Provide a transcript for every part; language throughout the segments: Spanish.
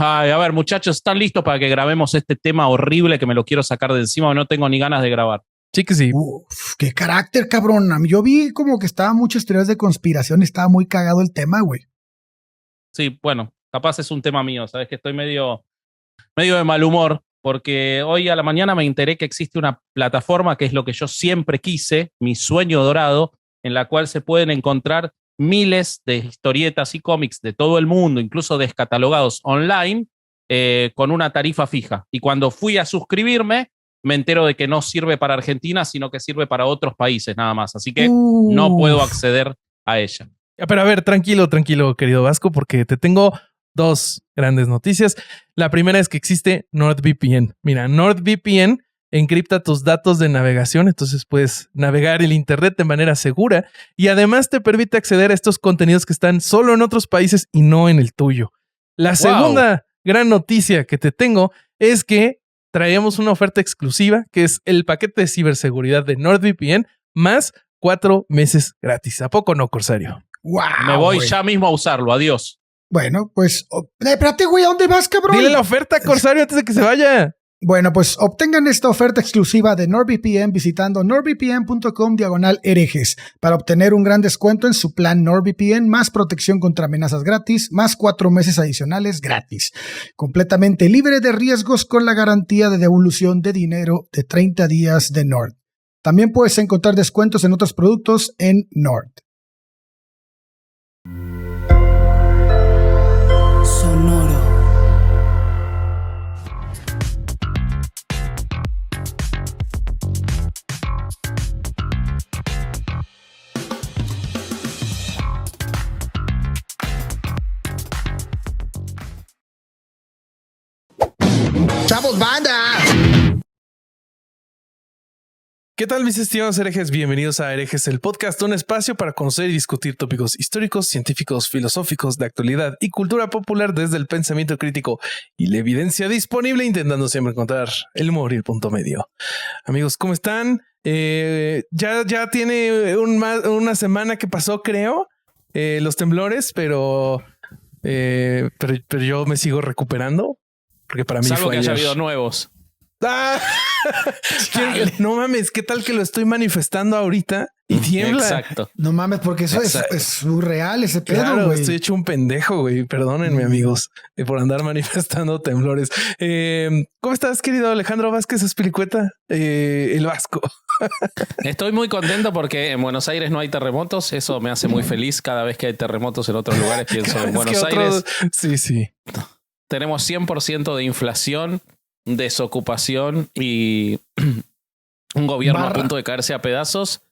Ay, a ver, muchachos, ¿están listos para que grabemos este tema horrible que me lo quiero sacar de encima o no tengo ni ganas de grabar? Sí que sí. Uf, qué carácter, cabrón. Yo vi como que estaban muchas teorías de conspiración y estaba muy cagado el tema, güey. Sí, bueno, capaz es un tema mío, sabes que estoy medio de mal humor porque hoy a la mañana me enteré que existe una plataforma que es lo que yo siempre quise, mi sueño dorado, en la cual se pueden encontrar miles de historietas y cómics de todo el mundo, incluso descatalogados online, con una tarifa fija. Y cuando fui a suscribirme, me entero de que no sirve para Argentina, sino que sirve para otros países nada más. Así que no puedo acceder a ella. Pero a ver, tranquilo, querido Vasco, porque te tengo dos grandes noticias. La primera es que existe NordVPN. Mira, NordVPN encripta tus datos de navegación, entonces puedes navegar el internet de manera segura y además te permite acceder a estos contenidos que están solo en otros países y no en el tuyo. La segunda gran noticia que te tengo es que traemos una oferta exclusiva que es el paquete de ciberseguridad de NordVPN más 4 meses gratis. ¿A poco no, Corsario? Wow, me voy ya mismo a usarlo. Adiós. Bueno, pues espérate, güey, ¿a dónde vas, cabrón? Dile la oferta, Corsario, antes de que se vaya. Bueno, pues obtengan esta oferta exclusiva de NordVPN visitando nordvpn.com/herejes para obtener un gran descuento en su plan NordVPN, más protección contra amenazas gratis, más 4 meses adicionales gratis. Completamente libre de riesgos con la garantía de devolución de dinero de 30 días de Nord. También puedes encontrar descuentos en otros productos en Nord. Sonoro. ¡Chavos, banda! ¿Qué tal, mis estimados herejes? Bienvenidos a Herejes, el podcast, un espacio para conocer y discutir tópicos históricos, científicos, filosóficos, de actualidad y cultura popular desde el pensamiento crítico y la evidencia disponible, intentando siempre encontrar el humor y el punto medio. Amigos, ¿cómo están? Ya tiene una semana que pasó, creo, los temblores, pero yo me sigo recuperando, porque para mí Salvo fue que haya ayer. habido nuevos. ¡Ah! No mames, ¿qué tal que lo estoy manifestando ahorita y tiembla? Exacto. No mames, porque eso es surreal ese pedo, Claro, güey. estoy hecho un pendejo, güey. Perdónenme, amigos, por andar manifestando temblores. ¿Cómo estás, querido Alejandro Vázquez Espilicueta? El Vasco. Estoy muy contento porque en Buenos Aires no hay terremotos. Eso me hace muy feliz. Cada vez que hay terremotos en otros lugares pienso en Buenos Aires. Sí. Tenemos 100% de inflación, desocupación y un gobierno a punto de caerse a pedazos,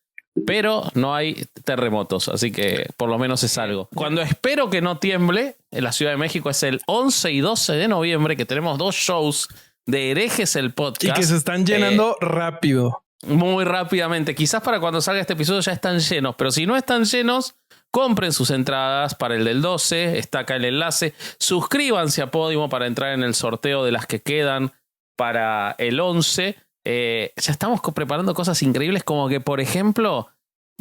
pero no hay terremotos, así que por lo menos es algo. Cuando espero que no tiemble, en la Ciudad de México es el 11 y 12 de noviembre, que tenemos 2 shows de Herejes, el podcast. Y que se están llenando rápido. Muy rápidamente. Quizás para cuando salga este episodio ya están llenos, pero si no están llenos, compren sus entradas para el del 12, está acá el enlace. Suscríbanse a Podimo para entrar en el sorteo de las que quedan para el 11. Ya estamos preparando cosas increíbles, como que, por ejemplo,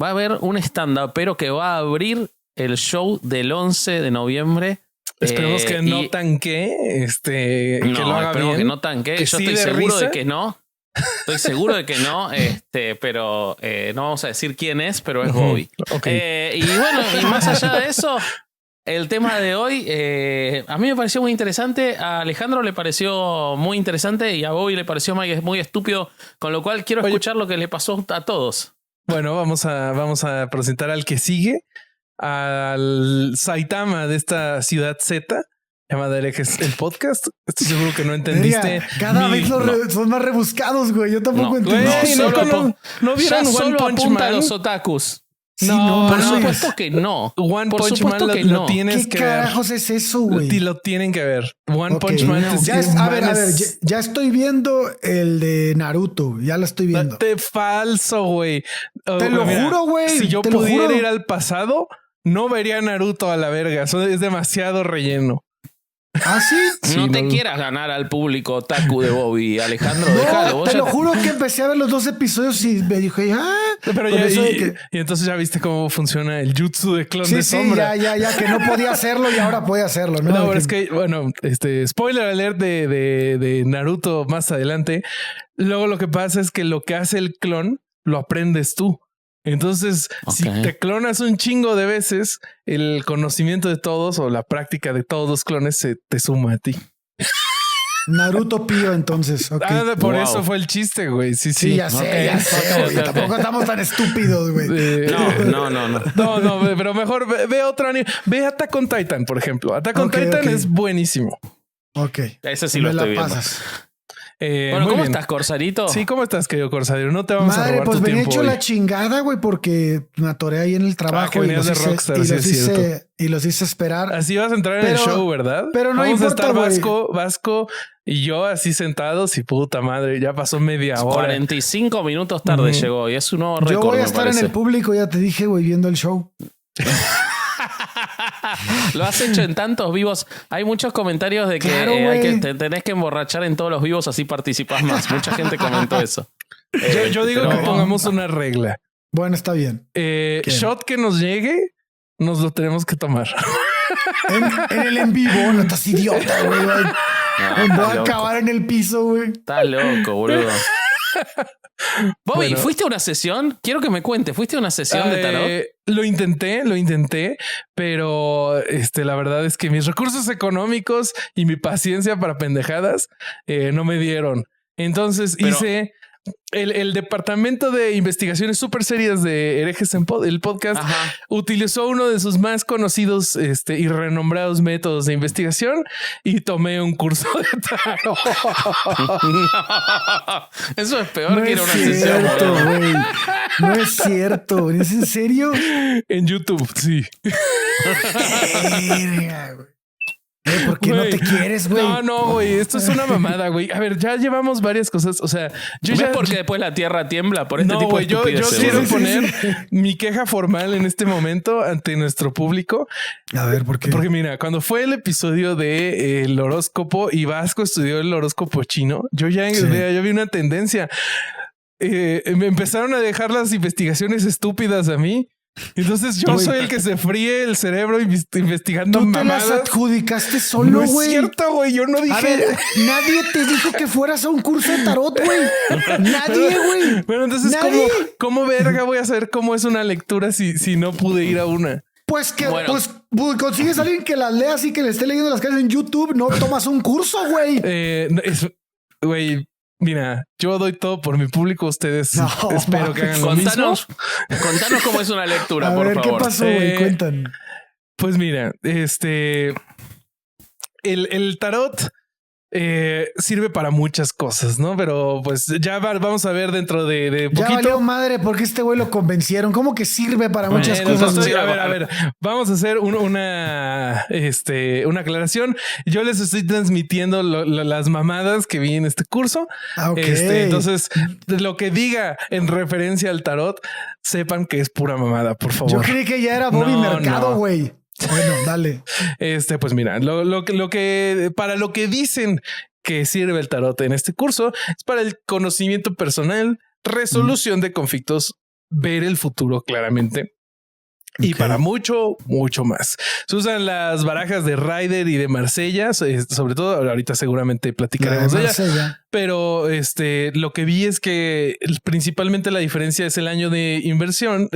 va a haber un stand-up, pero que va a abrir el show del 11 de noviembre. Esperemos que no tanque, que lo haga esperemos bien. que no tanque. Que Yo sí estoy de seguro risa. de que no. Estoy seguro de que no, pero no vamos a decir quién es, pero es Bobby. Okay. Y bueno, y más allá de eso, el tema de hoy a mí me pareció muy interesante, a Alejandro le pareció muy interesante y a Bobby le pareció muy estúpido, con lo cual quiero escuchar lo que le pasó a todos. Bueno, vamos a presentar al que sigue, al Saitama de esta ciudad Z, llamada Herejes, el podcast. Estoy seguro que no entendiste. Cada vez son más rebuscados, güey. Yo tampoco entiendo. ¿No vieron One Punch Man? A los otakus. Sí, por supuesto que no. One por Punch supuesto Man que lo no. tienes ¿Qué que ver. carajos es eso, güey? Lo tienen que ver. One Okay, Punch Man. a ver, ya estoy viendo el de Naruto. Ya lo estoy viendo. Date falso, güey. Te lo juro, güey. Si yo te lo pudiera juro. ir al pasado, no vería Naruto a la verga. Eso es demasiado relleno. ¿Ah, sí? No te quieras ganar al público otaku de Bobby, Alejandro, déjalo. Te lo juro que empecé a ver los 2 episodios y me dije, Pero ya, y entonces ya viste cómo funciona el jutsu de clon de sombra. ya, que no podía hacerlo y ahora puede hacerlo, ¿no? No, pero es que, bueno, spoiler alert de Naruto más adelante. Luego lo que pasa es que lo que hace el clon lo aprendes tú. Entonces, si te clonas un chingo de veces, el conocimiento de todos o la práctica de todos los clones se te suma a ti. Naruto Pío, entonces. Okay. Por eso fue el chiste, güey. Sí, ya sé, güey. Tampoco estamos tan estúpidos, güey. No, pero mejor ve otro anime. Ve Attack on Titan, por ejemplo. Attack on Titan es buenísimo. Ok. Ese sí lo estoy viendo. Pasas. Bueno, ¿cómo estás, Corsarito? Sí, ¿cómo estás, querido Corsario? No te vamos a robar pues tu tiempo. Pues me he hecho la chingada, güey, porque me atoré ahí en el trabajo y los hice esperar. Así vas a entrar en el show, ¿verdad? Pero no vamos importa, a estar Vasco y yo así sentados y puta madre, ya pasó media hora. 45 minutos tarde llegó y es un nuevo récord. Yo voy a estar en el público, ya te dije, güey, viendo el show. Lo has hecho en tantos vivos. Hay muchos comentarios de que, te tenés que emborrachar en todos los vivos, así participas más. Mucha gente comentó eso. Yo digo que pongamos una regla. Bueno, está bien. Shot que nos llegue, nos lo tenemos que tomar. En el en vivo, no estás idiota, güey. Voy a acabar en el piso, güey. Está loco, boludo. Bobby, ¿fuiste a una sesión? Quiero que me cuente. ¿Fuiste a una sesión de tarot? Lo intenté, pero la verdad es que mis recursos económicos y mi paciencia para pendejadas no me dieron. Entonces hice el departamento de investigaciones súper serias de Herejes en el podcast. Ajá. Utilizó uno de sus más conocidos y renombrados métodos de investigación y tomé un curso de tarot. Eso es peor que ir a una sesión. Güey. No es cierto. ¿Es en serio? En YouTube, sí. ¿Por qué no te quieres, güey? No, güey. Esto es una mamada, güey. A ver, ya llevamos varias cosas. O sea, porque después la tierra tiembla por este tipo de estupideces. Yo quiero poner mi queja formal en este momento ante nuestro público. A ver, ¿por qué? Porque mira, cuando fue el episodio de el horóscopo y Vasco estudió el horóscopo chino, yo vi una tendencia. Me empezaron a dejar las investigaciones estúpidas a mí. Entonces yo soy el que se fríe el cerebro investigando mamadas. Tú te las adjudicaste solo, güey. No es cierto, güey. Yo no dije... A ver, nadie te dijo que fueras a un curso de tarot, güey. Nadie, güey. Bueno, entonces, ¿cómo verga voy a saber cómo es una lectura si no pude ir a una? Pues que consigues a alguien que las lea así, que le esté leyendo las clases en YouTube. No tomas un curso, güey. Güey... Mira, yo doy todo por mi público. Ustedes espero que hagan lo mismo. Contanos cómo es una lectura, por favor. ¿Qué pasó, güey? Cuentan. Pues mira, el tarot sirve para muchas cosas, ¿no? Pero pues ya vamos a ver dentro de poquito. Ya valió madre porque este güey lo convencieron. ¿Cómo que sirve para muchas cosas? A ver, vamos a hacer una aclaración. Yo les estoy transmitiendo las mamadas que vi en este curso. Entonces, lo que diga en referencia al tarot, sepan que es pura mamada, por favor. Yo creí que ya era Bobby Mercado, güey. Bueno, dale. Pues mira, para lo que dicen que sirve el tarot en este curso es para el conocimiento personal, resolución de conflictos, ver el futuro claramente y para mucho, mucho más. Se usan las barajas de Rider y de Marsella, sobre todo ahorita seguramente platicaremos de ella, pero lo que vi es que principalmente la diferencia es el año de invención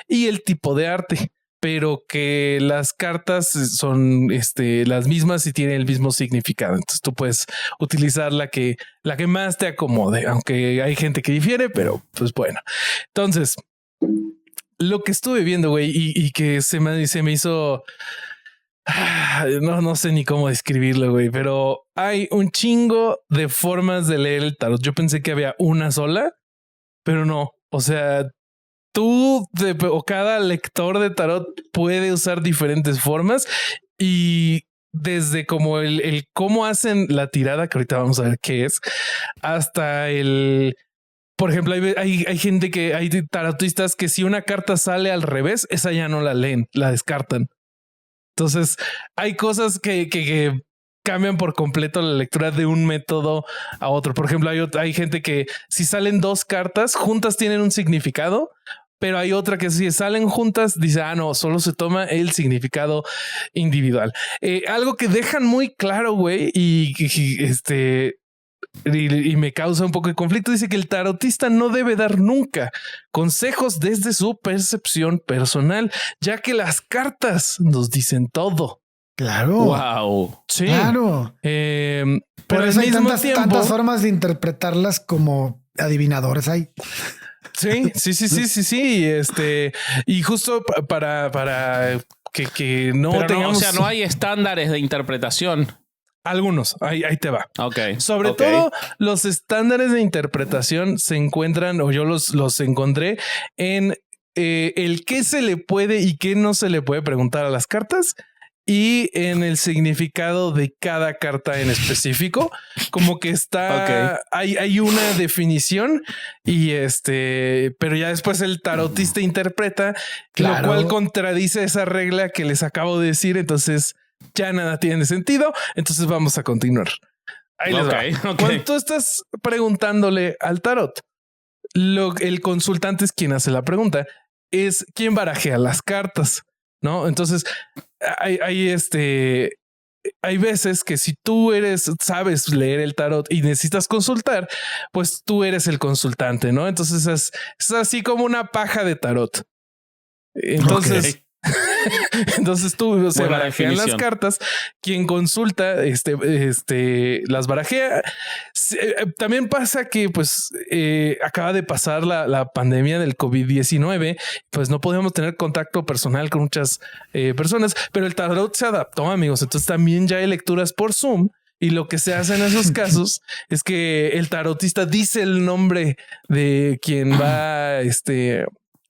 y el tipo de arte. Pero que las cartas son las mismas y tienen el mismo significado. Entonces tú puedes utilizar la que más te acomode, aunque hay gente que difiere, pero pues bueno. Entonces, lo que estuve viendo, güey, y que se me hizo... No sé ni cómo describirlo, güey, pero hay un chingo de formas de leer el tarot. Yo pensé que había una sola, pero no. O sea... cada lector de tarot puede usar diferentes formas y desde como el cómo hacen la tirada, que ahorita vamos a ver qué es, hasta por ejemplo, hay gente hay tarotistas que si una carta sale al revés, esa ya no la leen, la descartan. Entonces, hay cosas que cambian por completo la lectura de un método a otro. Por ejemplo, hay gente que si salen 2 cartas juntas tienen un significado, pero hay otra que si salen juntas dice, no, solo se toma el significado individual. Algo que dejan muy claro, güey, y me causa un poco de conflicto. Dice que el tarotista no debe dar nunca consejos desde su percepción personal, ya que las cartas nos dicen todo. Claro. Wow. Sí. Claro. Pero Por eso al hay mismo tantas tiempo, formas de interpretarlas como adivinadores hay. Sí. Y justo para que no Pero tengamos. o sea, no hay estándares de interpretación. Algunos, ahí te va. Ok. Sobre todo los estándares de interpretación se encuentran, o yo los encontré en el qué se le puede y qué no se le puede preguntar a las cartas y en el significado de cada carta en específico. Como que está, hay una definición y pero ya después el tarotista interpreta, lo cual contradice esa regla que les acabo de decir. Entonces ya nada tiene sentido. Entonces vamos a continuar. Ahí les va. Cuando tú estás preguntándole al tarot, el consultante es quien hace la pregunta, es quien barajea las cartas, ¿no? Entonces hay veces que si tú sabes leer el tarot y necesitas consultar, pues tú eres el consultante, ¿no? Entonces es así como una paja de tarot. Entonces, entonces tú se barajean las cartas, quien consulta, las barajea. También pasa que pues acaba de pasar la pandemia del COVID-19, pues no podíamos tener contacto personal con muchas personas, pero el tarot se adaptó, amigos. Entonces también ya hay lecturas por Zoom. Y lo que se hace en esos casos es que el tarotista dice el nombre de quien va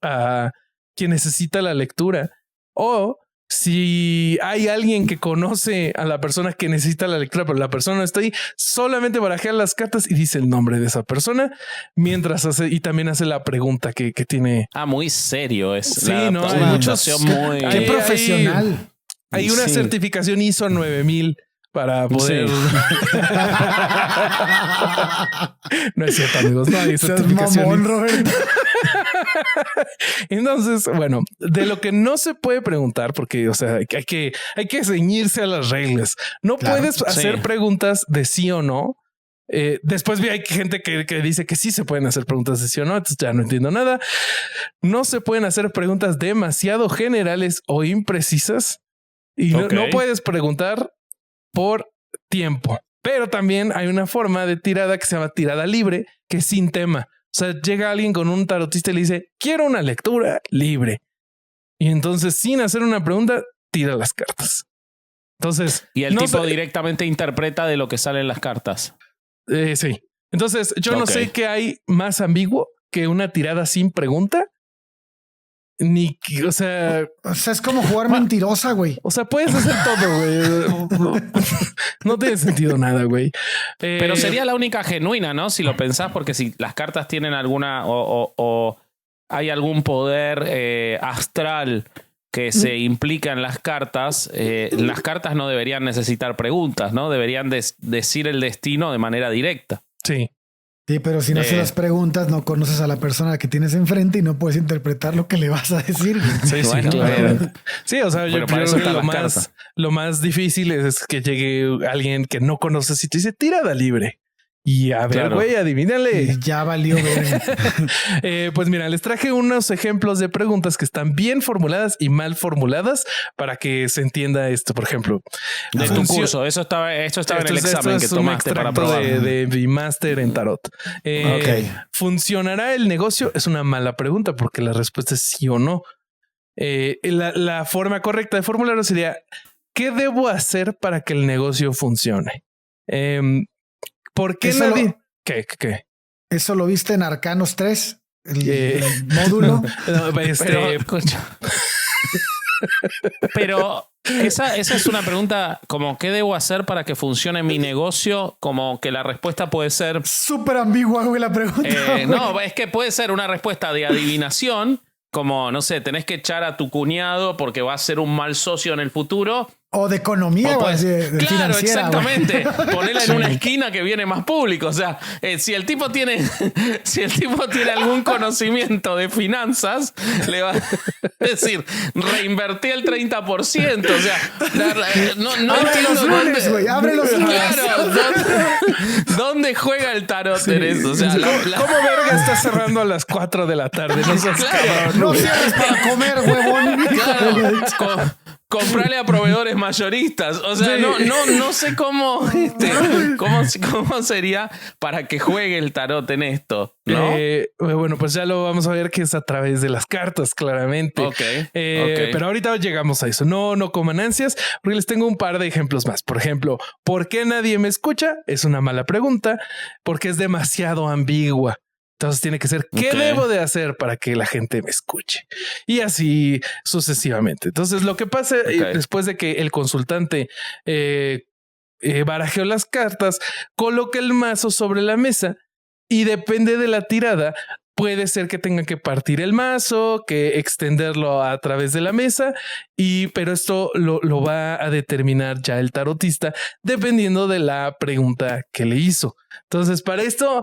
a quien necesita la lectura. O si hay alguien que conoce a la persona que necesita la lectura, pero la persona no está ahí, solamente barajea las cartas y dice el nombre de esa persona mientras hace y también hace la pregunta que tiene. Muy serio es. Sí, no, hay muchos. Muy qué profesional. Hay una certificación ISO 9000 para poder. Sí. No es cierto, amigos. No hay certificación. Roberto. Entonces, bueno, de lo que no se puede preguntar, porque, o sea, hay que ceñirse a las reglas. No puedes hacer preguntas de sí o no. Después hay gente que dice que sí se pueden hacer preguntas de sí o no. Entonces ya no entiendo nada. No se pueden hacer preguntas demasiado generales o imprecisas y no puedes preguntar por tiempo. Pero también hay una forma de tirada que se llama tirada libre, que es sin tema. O sea, llega alguien con un tarotista y le dice, quiero una lectura libre. Y entonces, sin hacer una pregunta, tira las cartas. Entonces... Y el tipo directamente interpreta de lo que sale en las cartas. Sí. Entonces, yo no sé qué hay más ambiguo que una tirada sin pregunta. O sea, es como jugar mentirosa, güey. O sea, puedes hacer todo, güey. No tiene sentido nada, güey. Pero sería la única genuina, ¿no? Si lo pensás, porque si las cartas tienen alguna o hay algún poder astral que se implica en las cartas no deberían necesitar preguntas, ¿no? Deberían decir el destino de manera directa. Sí. Sí, pero si no haces las preguntas, no conoces a la persona que tienes enfrente y no puedes interpretar lo que le vas a decir. Sí, bueno, claro. Sí, o sea, yo creo que lo más difícil es que llegue alguien que no conoces y te dice tirada libre. Y a ver, güey, adivínale. Y ya valió ver. Pues mira, les traje unos ejemplos de preguntas que están bien formuladas y mal formuladas para que se entienda esto. Por ejemplo, de tu curso. Esto estaba en el examen que tomaste para probar. De mi máster en tarot. ¿Funcionará el negocio? Es una mala pregunta porque la respuesta es sí o no. La forma correcta de formularlo sería ¿qué debo hacer para que el negocio funcione? ¿Por qué nadie? ¿Qué? ¿Eso lo viste en Arcanos 3? El módulo. Pero esa es una pregunta como ¿qué debo hacer para que funcione mi negocio? Como que la respuesta puede ser súper ambigua, güey, la pregunta. No, es que puede ser una respuesta de adivinación, como, no sé, tenés que echar a tu cuñado porque va a ser un mal socio en el futuro. O de economía, Pues, de claro, financiera, exactamente. güey. Ponela en una esquina que viene más público. O sea, si el tipo tiene algún conocimiento de finanzas, le va a decir, reinvertí el 30%. O sea, no Abre los lunes, güey. Abre los lunes. Claro, ¿dónde juega el tarot en eso? O sea, ¿Cómo verga está cerrando a las 4 de la tarde? No seas cabrón. No cierres para comer, huevón. Claro, comprarle a proveedores mayoristas. O sea, no sé cómo sería para que juegue el tarot en esto, ¿no? Bueno, pues ya lo vamos a ver que es a través de las cartas, claramente. Ok. Pero ahorita llegamos a eso. No coman ansias, porque les tengo un par de ejemplos más. Por ejemplo, ¿por qué nadie me escucha? Es una mala pregunta, porque es demasiado ambigua. Entonces tiene que ser ¿qué debo de hacer para que la gente me escuche? Y así sucesivamente. Entonces lo que pasa después de que el consultante barajeó las cartas, coloca el mazo sobre la mesa y depende de la tirada. Puede ser que tenga que partir el mazo, que extenderlo a través de la mesa, pero esto lo va a determinar ya el tarotista dependiendo de la pregunta que le hizo. Entonces para esto...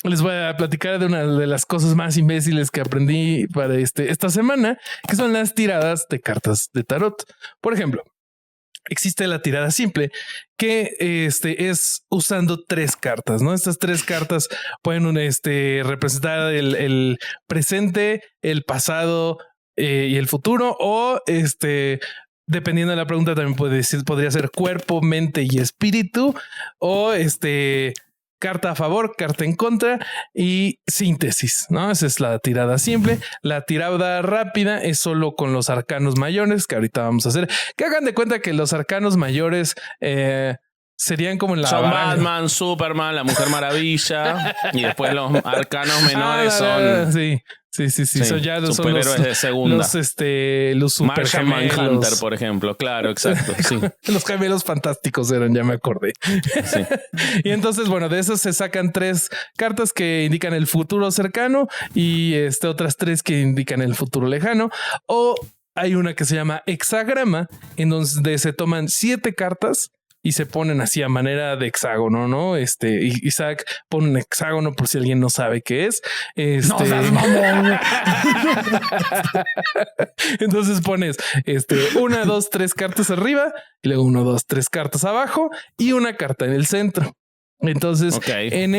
les voy a platicar de una de las cosas más imbéciles que aprendí para esta semana, que son las tiradas de cartas de tarot. Por ejemplo, existe la tirada simple, que es usando 3 cartas, ¿no? Estas 3 cartas pueden representar el presente, el pasado y el futuro, o dependiendo de la pregunta también podría ser cuerpo, mente y espíritu, o carta a favor, carta en contra y síntesis, ¿no? Esa es la tirada simple. La tirada rápida es solo con los arcanos mayores, que ahorita vamos a hacer. Que hagan de cuenta que los arcanos mayores serían como en la son baraja. Batman, Superman, la Mujer Maravilla y después los arcanos menores son... Sí. Son ya superhéroes son los, de segunda. Los super Martian Manhunter, por ejemplo. Claro, exacto. Sí. Los gemelos fantásticos eran, ya me acordé. Sí. Y entonces, bueno, de esas se sacan 3 cartas que indican el futuro cercano y otras 3 que indican el futuro lejano. O hay una que se llama hexagrama, en donde se toman 7 cartas y se ponen así a manera de hexágono, ¿no? Isaac pone un hexágono por si alguien no sabe qué es. No seas mamón. Entonces pones 1, 2, 3 cartas arriba y luego 1, 2, 3 cartas abajo y una carta en el centro. Entonces, en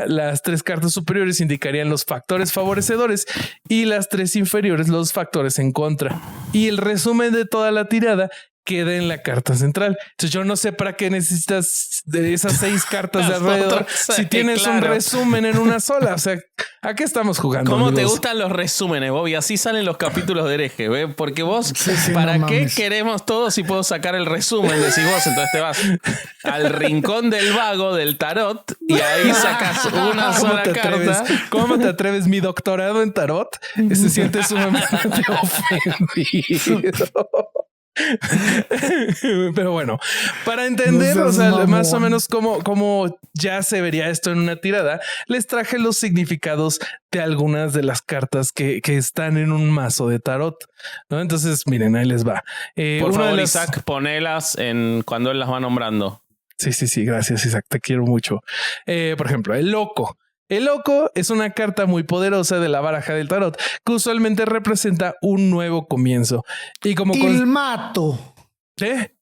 las 3 cartas superiores indicarían los factores favorecedores y las 3 inferiores los factores en contra. Y el resumen de toda la tirada queda en la carta central. Entonces yo no sé para qué necesitas de esas 6 cartas de alrededor si tienes un resumen en una sola. O sea, ¿a qué estamos jugando? ¿Cómo amigos? te gustan los resúmenes, Bobby? Así salen los capítulos de Hereje, ¿ves? Porque vos, ¿para qué queremos todo si puedo sacar el resumen? Decís vos, entonces te vas al rincón del vago del tarot y ahí sacas una sola carta. ¿Cómo te atreves? Mi doctorado en tarot se siente sumamente ofendido. Pero bueno, para entender, más o menos cómo ya se vería esto en una tirada, les traje los significados de algunas de las cartas que están en un mazo de tarot, ¿no? Entonces, miren, ahí les va. Por favor, Isaac, ponelas cuando él las va nombrando. Sí, gracias, Isaac, te quiero mucho. Por ejemplo, el loco. El loco es una carta muy poderosa de la baraja del tarot que usualmente representa un nuevo comienzo. Y como Ilmato. ¿Eh?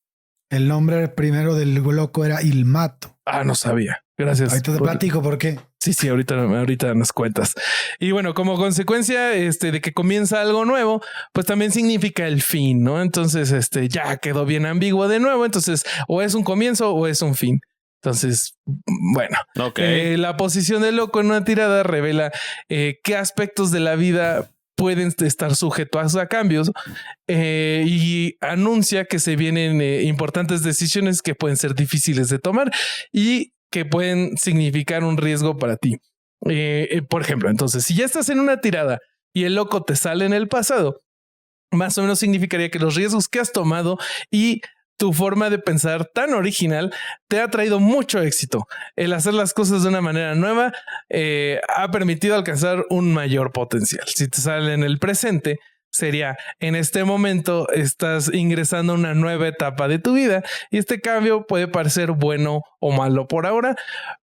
El nombre primero del loco era Ilmato. Ah, no sabía. Gracias. Ahorita te platico por qué. Sí, ahorita nos cuentas. Y bueno, como consecuencia de que comienza algo nuevo, pues también significa el fin, ¿no? Entonces, ya quedó bien ambiguo de nuevo. Entonces, o es un comienzo o es un fin. Entonces, bueno, la posición del loco en una tirada revela qué aspectos de la vida pueden estar sujetos a cambios y anuncia que se vienen importantes decisiones que pueden ser difíciles de tomar y que pueden significar un riesgo para ti. Por ejemplo, entonces, si ya estás en una tirada y el loco te sale en el pasado, más o menos significaría que los riesgos que has tomado y tu forma de pensar tan original te ha traído mucho éxito. El hacer las cosas de una manera nueva ha permitido alcanzar un mayor potencial. Si te sale en el presente, sería en este momento estás ingresando a una nueva etapa de tu vida y este cambio puede parecer bueno o malo por ahora,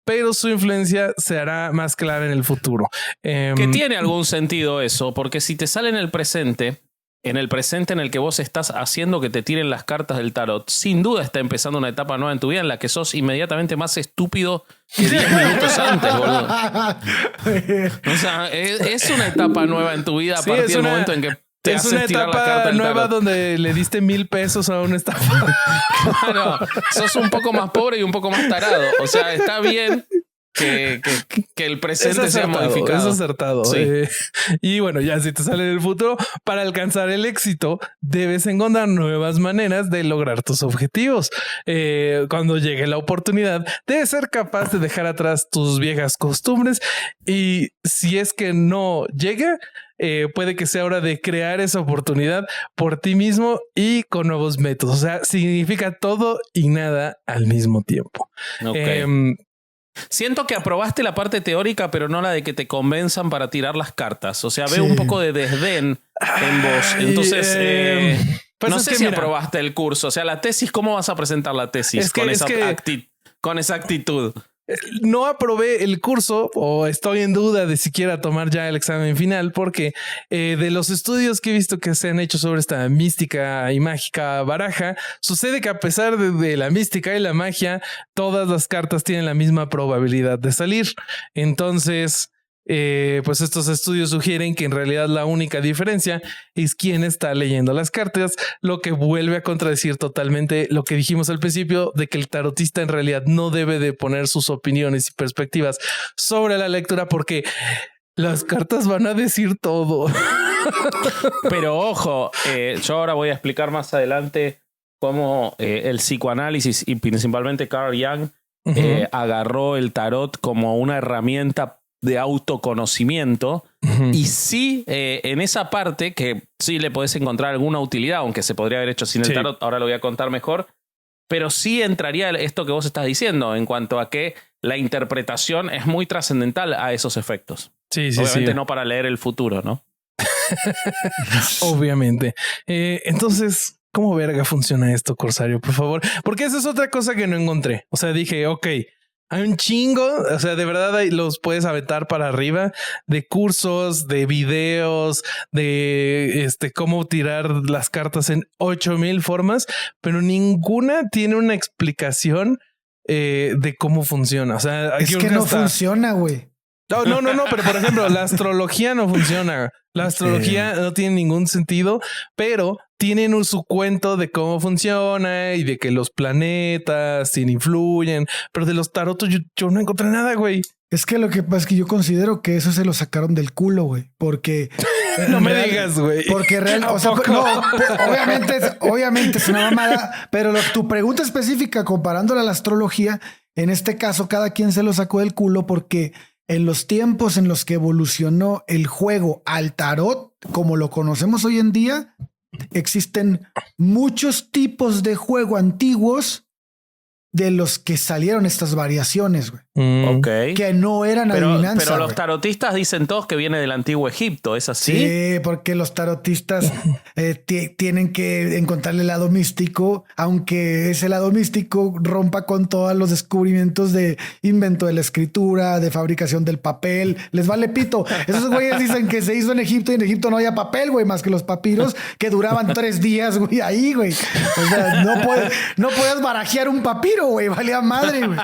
pero su influencia se hará más clara en el futuro. Que tiene algún sentido eso, porque si te sale en el presente en el que vos estás haciendo que te tiren las cartas del tarot, sin duda está empezando una etapa nueva en tu vida en la que sos inmediatamente más estúpido que 10 minutos antes, boludo. O sea, es una etapa nueva en tu vida a partir del momento en que te es haces una tirar la carta etapa del nueva tarot. donde le diste 1,000 pesos a un estafador. Claro, sos un poco más pobre y un poco más tarado. O sea, está bien que el presente sea modificado. Es acertado. Sí. Y bueno, ya si te sale en el futuro, para alcanzar el éxito, debes encontrar nuevas maneras de lograr tus objetivos. Cuando llegue la oportunidad, debes ser capaz de dejar atrás tus viejas costumbres. Y si es que no llega, puede que sea hora de crear esa oportunidad por ti mismo y con nuevos métodos. O sea, significa todo y nada al mismo tiempo. Okay. Siento que aprobaste la parte teórica, pero no la de que te convenzan para tirar las cartas. O sea, veo un poco de desdén en vos. Entonces, pues no es sé que si mira, aprobaste el curso. O sea, la tesis, ¿cómo vas a presentar la tesis con esa actitud? No aprobé el curso o estoy en duda de si quiera tomar ya el examen final porque de los estudios que he visto que se han hecho sobre esta mística y mágica baraja, sucede que a pesar de la mística y la magia, todas las cartas tienen la misma probabilidad de salir. Entonces, pues estos estudios sugieren que en realidad la única diferencia es quién está leyendo las cartas, lo que vuelve a contradecir totalmente lo que dijimos al principio de que el tarotista en realidad no debe de poner sus opiniones y perspectivas sobre la lectura porque las cartas van a decir todo. Pero ojo, yo ahora voy a explicar más adelante cómo el psicoanálisis y principalmente Carl Jung agarró el tarot como una herramienta de autoconocimiento y sí, en esa parte que sí le podés encontrar alguna utilidad, aunque se podría haber hecho sin el tarot, ahora lo voy a contar mejor, pero sí entraría esto que vos estás diciendo en cuanto a que la interpretación es muy trascendental a esos efectos. Sí, obviamente no para leer el futuro, ¿no? Obviamente. Entonces, ¿cómo verga funciona esto, Corsario? Por favor, porque esa es otra cosa que no encontré. O sea, dije, ok, hay un chingo, o sea, de verdad ahí los puedes aventar para arriba de cursos, de videos, de cómo tirar las cartas en 8,000 formas, pero ninguna tiene una explicación de cómo funciona. O sea, es que no funciona, güey. No, pero por ejemplo, la astrología no funciona. La astrología no tiene ningún sentido, pero tienen su cuento de cómo funciona y de que los planetas influyen, pero de los tarotos yo no encontré nada, güey. Es que lo que pasa es que yo considero que eso se lo sacaron del culo, güey, porque no me digas, güey. Porque realmente, o sea, no, obviamente es una mamada, pero tu pregunta específica comparándola a la astrología, en este caso cada quien se lo sacó del culo porque en los tiempos en los que evolucionó el juego al tarot, como lo conocemos hoy en día, existen muchos tipos de juego antiguos de los que salieron estas variaciones, güey. Okay. Que no eran adivinanza. Pero los tarotistas dicen todos que viene del antiguo Egipto, ¿es así? Sí, porque los tarotistas tienen que encontrarle el lado místico, aunque ese lado místico rompa con todos los descubrimientos de invento de la escritura, de fabricación del papel. Les vale pito. Esos güeyes dicen que se hizo en Egipto y en Egipto no había papel, güey, más que los papiros que duraban 3 días, güey, ahí, güey. O sea, no puedes barajear un papiro, güey, valía madre, güey.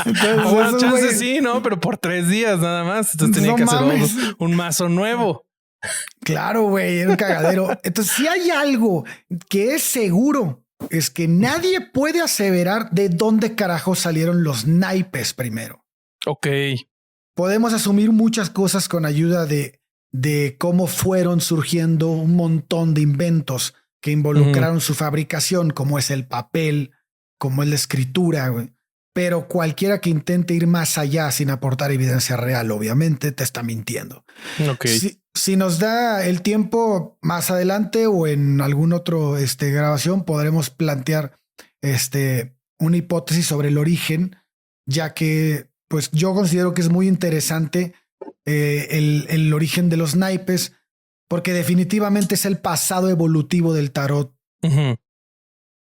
Entonces, bueno, chance sí, ¿no? Pero por 3 días nada más. Entonces tenía que hacer un mazo nuevo. Claro, güey, era un cagadero. Entonces, si hay algo que es seguro, es que nadie puede aseverar de dónde carajo salieron los naipes primero. Ok. Podemos asumir muchas cosas con ayuda de cómo fueron surgiendo un montón de inventos que involucraron su fabricación, como es el papel, como es la escritura, güey. Pero cualquiera que intente ir más allá sin aportar evidencia real, obviamente, te está mintiendo. Okay. Si nos da el tiempo más adelante o en algún otro grabación, podremos plantear una hipótesis sobre el origen, ya que pues yo considero que es muy interesante el origen de los naipes, porque definitivamente es el pasado evolutivo del tarot. Ujú.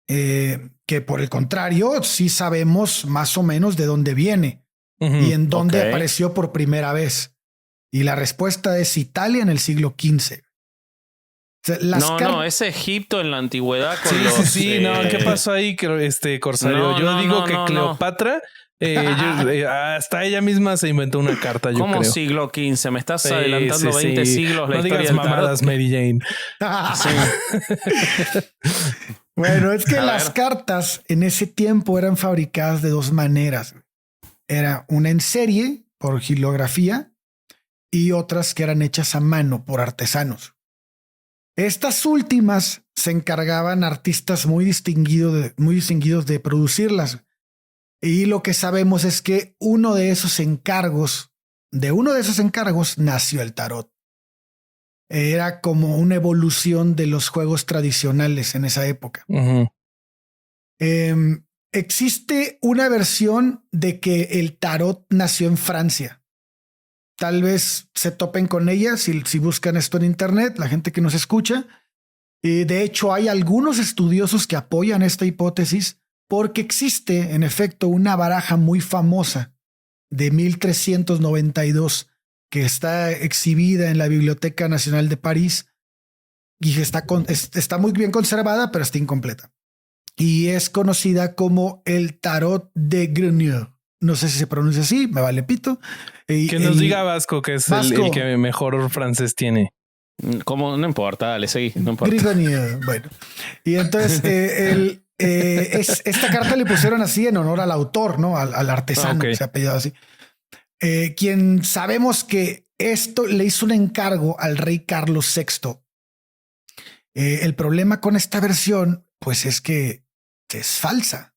Que por el contrario, sí sabemos más o menos de dónde viene y en dónde apareció por primera vez. Y la respuesta es Italia en el siglo XV. O sea, no, es Egipto en la antigüedad. Con sí. No, ¿qué pasó ahí, Corsario? Yo digo que Cleopatra, hasta ella misma se inventó una carta, yo creo. ¿Cómo siglo XV? Me estás adelantando 20 siglos la historia digas mamadas, Mary Jane. Bueno, es que las cartas en ese tiempo eran fabricadas de dos maneras. Era una en serie por xilografía y otras que eran hechas a mano por artesanos. Estas últimas se encargaban artistas muy distinguidos de producirlas. Y lo que sabemos es que de uno de esos encargos nació el tarot. Era como una evolución de los juegos tradicionales en esa época. Uh-huh. Existe una versión de que el tarot nació en Francia. Tal vez se topen con ella si buscan esto en internet, la gente que nos escucha. De hecho, hay algunos estudiosos que apoyan esta hipótesis porque existe, en efecto, una baraja muy famosa de 1392 que está exhibida en la Biblioteca Nacional de París y está muy bien conservada, pero está incompleta. Y es conocida como el Tarot de Grenier. No sé si se pronuncia así, me vale pito. Que nos diga Vasco, que es el que mejor francés tiene. ¿Cómo? No importa, dale, seguí. No importa. Grenier, bueno. Y entonces esta carta le pusieron así en honor al autor, ¿no? Al artesano, que se ha pedido así. Quien sabemos que esto le hizo un encargo al rey Carlos VI. El problema con esta versión, pues es que es falsa.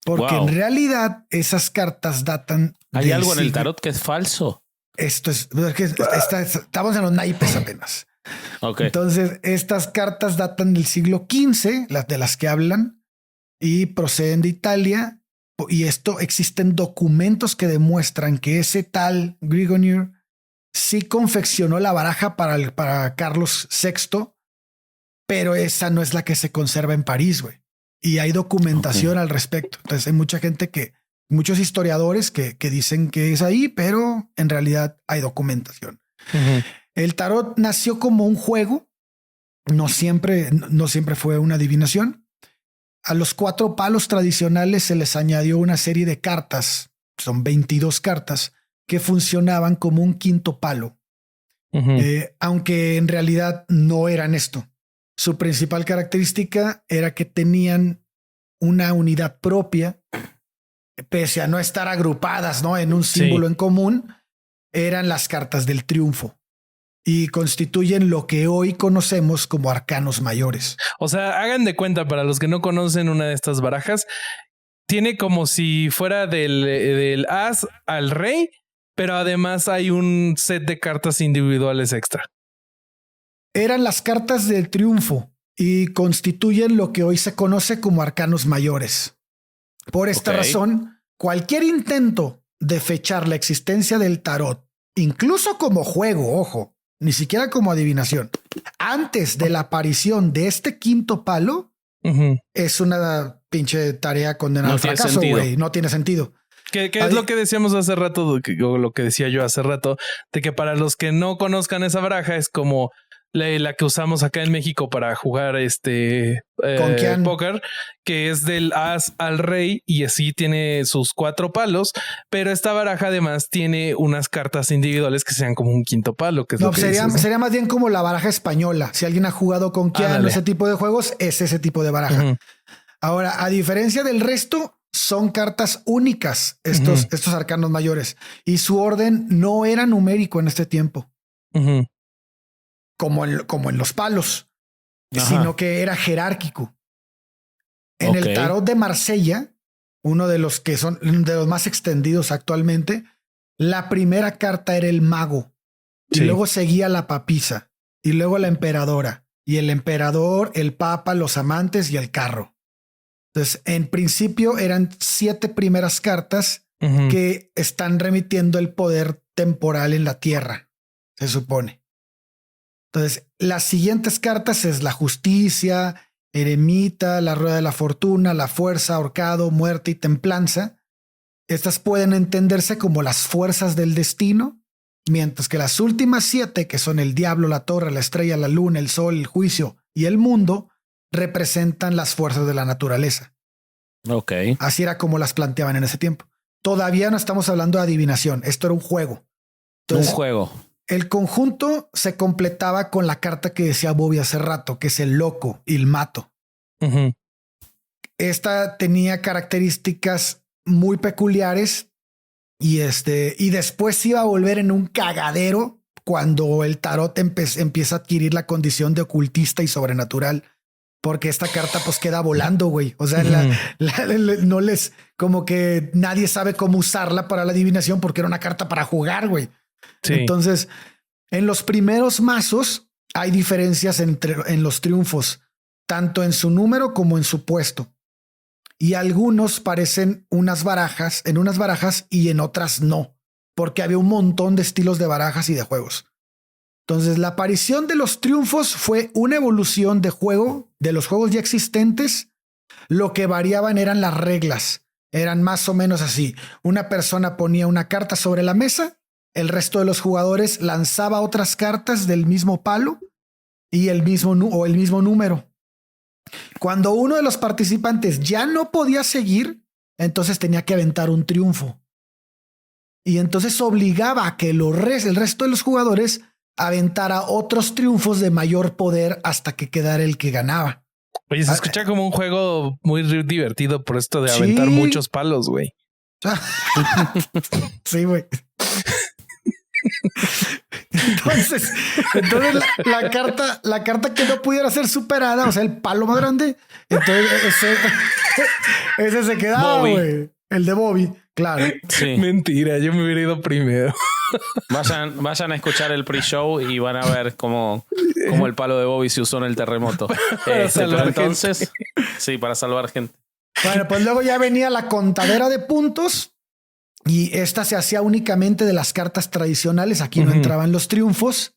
Porque en realidad esas cartas datan. ¿Hay algo en el tarot que es falso? Estamos en los naipes apenas. Okay. Entonces, estas cartas datan del siglo XV, las de las que hablan, y proceden de Italia. Y existen documentos que demuestran que ese tal Grigonier sí confeccionó la baraja para Carlos VI, pero esa no es la que se conserva en París, güey. Y hay documentación al respecto. Entonces hay mucha gente muchos historiadores que dicen que es ahí, pero en realidad hay documentación. Uh-huh. El tarot nació como un juego. No siempre fue una adivinación. A los 4 palos tradicionales se les añadió una serie de cartas. Son 22 cartas que funcionaban como un quinto palo. Uh-huh. Aunque en realidad no eran esto. Su principal característica era que tenían una unidad propia, pese a no estar agrupadas, ¿no? En un símbolo en común, eran las cartas del triunfo y constituyen lo que hoy conocemos como arcanos mayores. O sea, hagan de cuenta, para los que no conocen una de estas barajas, tiene como si fuera del as al rey, pero además hay un set de cartas individuales extra. Eran las cartas del triunfo y constituyen lo que hoy se conoce como arcanos mayores. Por esta razón, cualquier intento de fechar la existencia del tarot, incluso como juego, ojo, ni siquiera como adivinación, antes de la aparición de este quinto palo, es una pinche tarea condenada al fracaso, güey. No tiene sentido. Que es lo que decíamos hace rato, o lo que decía yo hace rato, de que para los que no conozcan esa baraja es como la que usamos acá en México para jugar póker, que es del as al rey y así tiene sus 4 palos, pero esta baraja además tiene unas cartas individuales que sean como un quinto palo. Que es sería más bien como la baraja española. Si alguien ha jugado con Keanu, ese tipo de juegos, es ese tipo de baraja. Uh-huh. Ahora, a diferencia del resto, son cartas únicas, estos arcanos mayores, y su orden no era numérico en este tiempo. Uh-huh. Como en los palos, sino que era jerárquico. En el tarot de Marsella, uno de los que son de los más extendidos actualmente, la primera carta era el mago, y luego seguía la papisa, y luego la emperadora, y el emperador, el papa, los amantes y el carro. Entonces, en principio eran 7 primeras cartas que están remitiendo el poder temporal en la Tierra, se supone. Entonces, las siguientes cartas es la justicia, eremita, la rueda de la fortuna, la fuerza, ahorcado, muerte y templanza. Estas pueden entenderse como las fuerzas del destino, mientras que las últimas 7, que son el diablo, la torre, la estrella, la luna, el sol, el juicio y el mundo, representan las fuerzas de la naturaleza. Ok. Así era como las planteaban en ese tiempo. Todavía no estamos hablando de adivinación. Esto era un juego. Entonces, un juego. El conjunto se completaba con la carta que decía Bobby hace rato, que es el loco, il mato. Esta tenía características muy peculiares y después se iba a volver en un cagadero cuando el tarot empieza a adquirir la condición de ocultista y sobrenatural. Porque esta carta pues queda volando, güey. O sea, no les, como que nadie sabe cómo usarla para la adivinación porque era una carta para jugar, güey. Sí. Entonces, en los primeros mazos hay diferencias en los triunfos, tanto en su número como en su puesto. Y algunos parecen en unas barajas y en otras no, porque había un montón de estilos de barajas y de juegos. Entonces, la aparición de los triunfos fue una evolución de juego de los juegos ya existentes. Lo que variaban eran las reglas. Eran más o menos así. Una persona ponía una carta sobre la mesa, el resto de los jugadores lanzaba otras cartas del mismo palo y el mismo número. Cuando uno de los participantes ya no podía seguir, entonces tenía que aventar un triunfo. Y entonces obligaba a que el resto de los jugadores aventara otros triunfos de mayor poder hasta que quedara el que ganaba. Oye, se escucha como un juego muy divertido por esto de aventar muchos palos, güey. Sí, güey. Entonces la carta que no pudiera ser superada, o sea, el palo más grande, entonces ese se quedaba, güey. El de Bobby, claro. Sí. Mentira, yo me hubiera ido primero. Vayan a escuchar el pre-show y van a ver cómo el palo de Bobby se usó en el terremoto. Pero entonces, sí, para salvar gente. Bueno, pues luego ya venía la contadera de puntos y esta se hacía únicamente de las cartas tradicionales. Aquí no entraban los triunfos,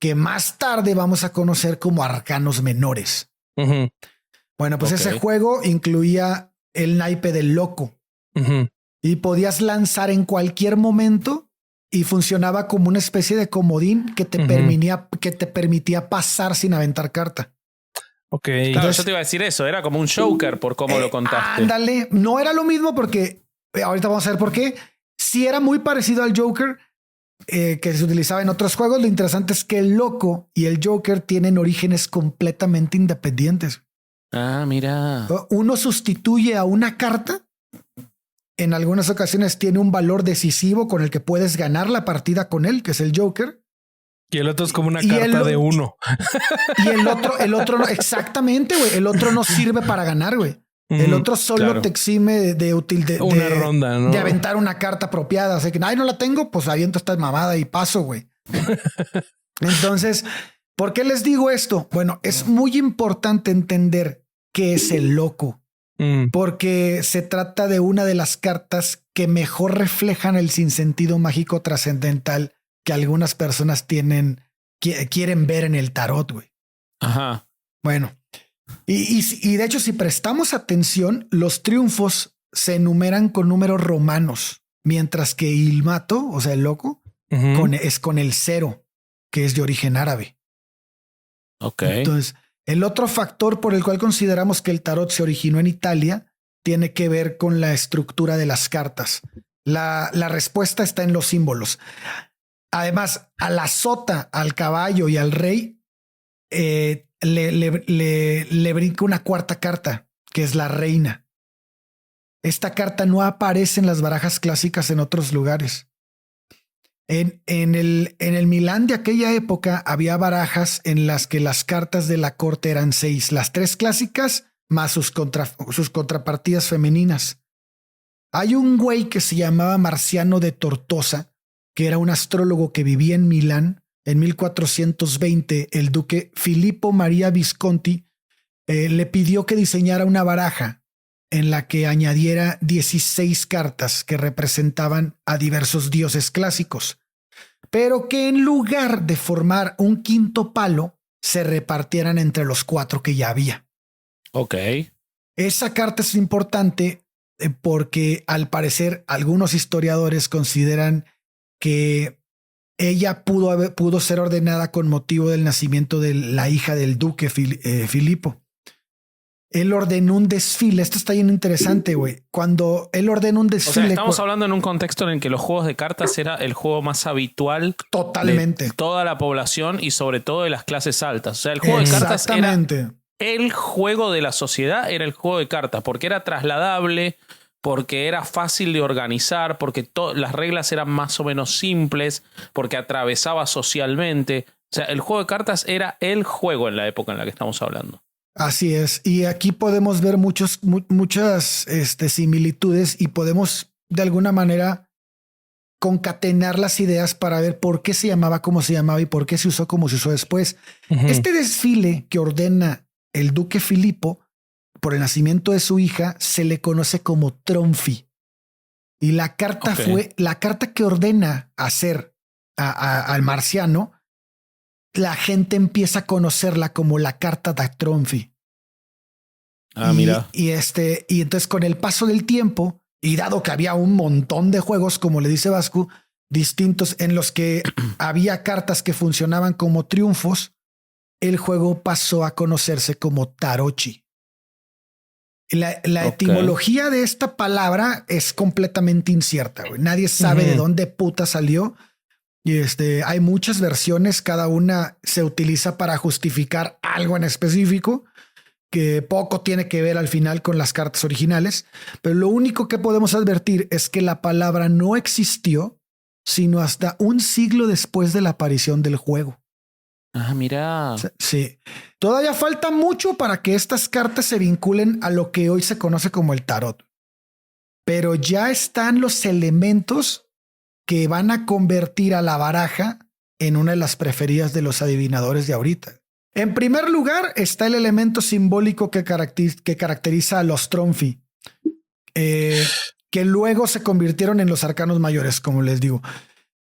que más tarde vamos a conocer como arcanos menores. Bueno, pues ese juego incluía el naipe del loco y podías lanzar en cualquier momento y funcionaba como una especie de comodín que te permitía pasar sin aventar carta. Ok. Claro, entonces, yo te iba a decir eso. Era como un Joker por cómo lo contaste. Ándale. No era lo mismo porque ahorita vamos a ver por qué. Sí era muy parecido al Joker que se utilizaba en otros juegos. Lo interesante es que el loco y el Joker tienen orígenes completamente independientes. Ah, mira. Uno sustituye a una carta. En algunas ocasiones tiene un valor decisivo con el que puedes ganar la partida con él, que es el Joker. Y el otro es como una carta de uno. Y el otro no, exactamente, güey. El otro no sirve para ganar, güey. El otro solo te exime de una ronda, ¿no? De aventar una carta apropiada. O sea que, ay, no la tengo, pues aviento esta mamada y paso, güey. Entonces, ¿por qué les digo esto? Bueno, es muy importante entender qué es el loco. Porque se trata de una de las cartas que mejor reflejan el sinsentido mágico trascendental que algunas personas quieren ver en el tarot, güey. Ajá. Bueno, y de hecho, si prestamos atención, los triunfos se enumeran con números romanos, mientras que il mato, o sea, el loco, es con el 0, que es de origen árabe. Ok. Entonces, el otro factor por el cual consideramos que el tarot se originó en Italia tiene que ver con la estructura de las cartas. La respuesta está en los símbolos. Además, a la sota, al caballo y al rey le brinca una cuarta carta, que es la reina. Esta carta no aparece en las barajas clásicas en otros lugares. En el Milán de aquella época había barajas en las que las cartas de la corte eran 6, las 3 clásicas más sus contrapartidas femeninas. Hay un güey que se llamaba Marciano de Tortosa, que era un astrólogo que vivía en Milán. En 1420, el duque Filippo Maria Visconti le pidió que diseñara una baraja en la que añadiera 16 cartas que representaban a diversos dioses clásicos, pero que en lugar de formar un quinto palo, se repartieran entre los 4 que ya había. Ok. Esa carta es importante porque al parecer algunos historiadores consideran que ella pudo ser ordenada con motivo del nacimiento de la hija del duque Filipo. Él ordenó un desfile. Esto está bien interesante, güey. Cuando él ordenó un desfile. O sea, estamos hablando en un contexto en el que los juegos de cartas era el juego más habitual. Totalmente. De toda la población y sobre todo de las clases altas. O sea, el juego de cartas era el juego de la sociedad, era el juego de cartas, porque era trasladable, porque era fácil de organizar, porque las reglas eran más o menos simples, porque atravesaba socialmente. O sea, el juego de cartas era el juego en la época en la que estamos hablando. Así es. Y aquí podemos ver muchas similitudes y podemos de alguna manera concatenar las ideas para ver por qué se llamaba como se llamaba y por qué se usó como se usó después. Este desfile que ordena el duque Filipo por el nacimiento de su hija se le conoce como Tronfi. Y la carta fue la carta que ordena hacer al marciano. La gente empieza a conocerla como la carta de Tronfi. Mira. Y entonces con el paso del tiempo, y dado que había un montón de juegos, como le dice Vasco, distintos en los que había cartas que funcionaban como triunfos, el juego pasó a conocerse como Tarochi. La etimología de esta palabra es completamente incierta. Güey. Nadie sabe de dónde puta salió. Y hay muchas versiones, cada una se utiliza para justificar algo en específico que poco tiene que ver al final con las cartas originales. Pero lo único que podemos advertir es que la palabra no existió sino hasta un siglo después de la aparición del juego. Mira. Sí. Todavía falta mucho para que estas cartas se vinculen a lo que hoy se conoce como el tarot. Pero ya están los elementos que van a convertir a la baraja en una de las preferidas de los adivinadores de ahorita. En primer lugar está el elemento simbólico que caracteriza a los Tronfi, que luego se convirtieron en los arcanos mayores, como les digo,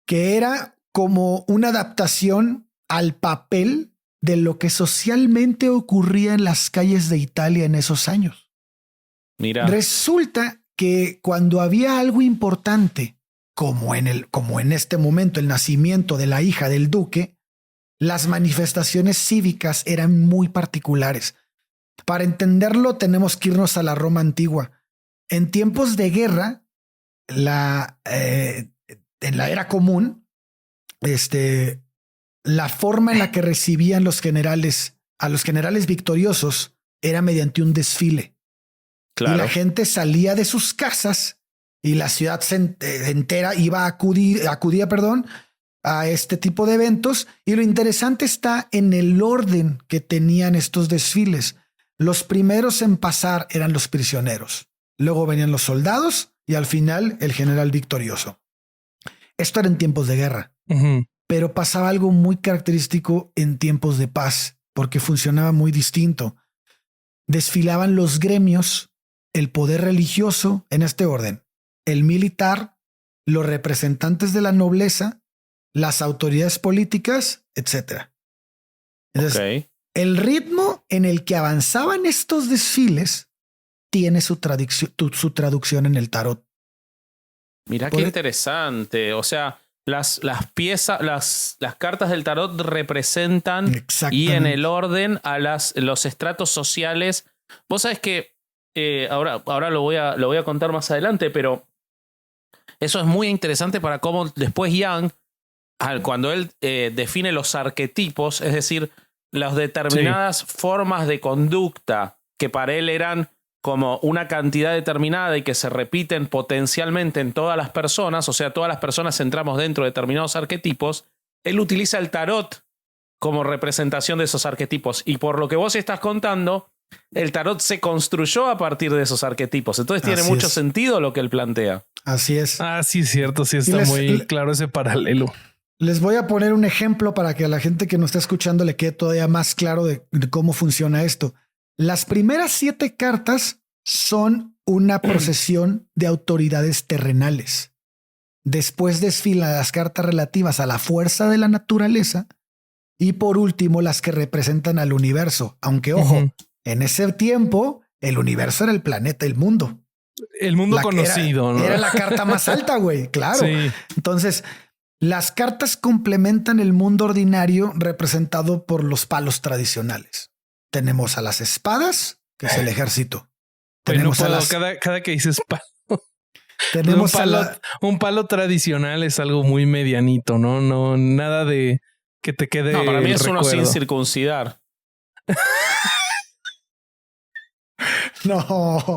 que era como una adaptación al papel de lo que socialmente ocurría en las calles de Italia en esos años. Mira. Resulta que cuando había algo importante, como en este momento el nacimiento de la hija del duque, las manifestaciones cívicas eran muy particulares. Para entenderlo tenemos que irnos a la Roma antigua. En tiempos de guerra, en la era común, la forma en la que recibían a los generales victoriosos era mediante un desfile. Claro. Y la gente salía de sus casas y la ciudad entera iba a acudir a este tipo de eventos. Y lo interesante está en el orden que tenían estos desfiles. Los primeros en pasar eran los prisioneros. Luego venían los soldados y al final el general victorioso. Esto era en tiempos de guerra. Pero pasaba algo muy característico en tiempos de paz, porque funcionaba muy distinto. Desfilaban los gremios, el poder religioso en este orden, el militar, los representantes de la nobleza, las autoridades políticas, etc. Entonces, el ritmo en el que avanzaban estos desfiles tiene su traducción en el tarot. Mira qué interesante. O sea, las piezas, las cartas del tarot representan y en el orden a los estratos sociales. Vos sabés que ahora lo voy a contar más adelante, pero eso es muy interesante para cómo después Young, cuando él define los arquetipos, es decir, las determinadas formas de conducta que para él eran como una cantidad determinada y que se repiten potencialmente en todas las personas, o sea, todas las personas entramos dentro de determinados arquetipos, él utiliza el tarot como representación de esos arquetipos. Y por lo que vos estás contando, el tarot se construyó a partir de esos arquetipos. Entonces tiene mucho sentido lo que él plantea. Así es. Sí, es cierto. Sí, está muy claro ese paralelo. Les voy a poner un ejemplo para que a la gente que nos está escuchando le quede todavía más claro de cómo funciona esto. Las primeras 7 cartas son una procesión de autoridades terrenales. Después desfilan las cartas relativas a la fuerza de la naturaleza y por último las que representan al universo. Aunque, ojo, en ese tiempo el universo era el planeta, el mundo. El mundo conocido, ¿no? Era la carta más alta, güey, claro. Sí. Entonces, las cartas complementan el mundo ordinario representado por los palos tradicionales. Tenemos a las espadas, que es el ejército. Tenemos no puedo, cada que dices palo. Tenemos un palo tradicional es algo muy medianito, ¿no? No, nada de que te quede. No, para mí es recuerdo. uno sin circuncidar. No.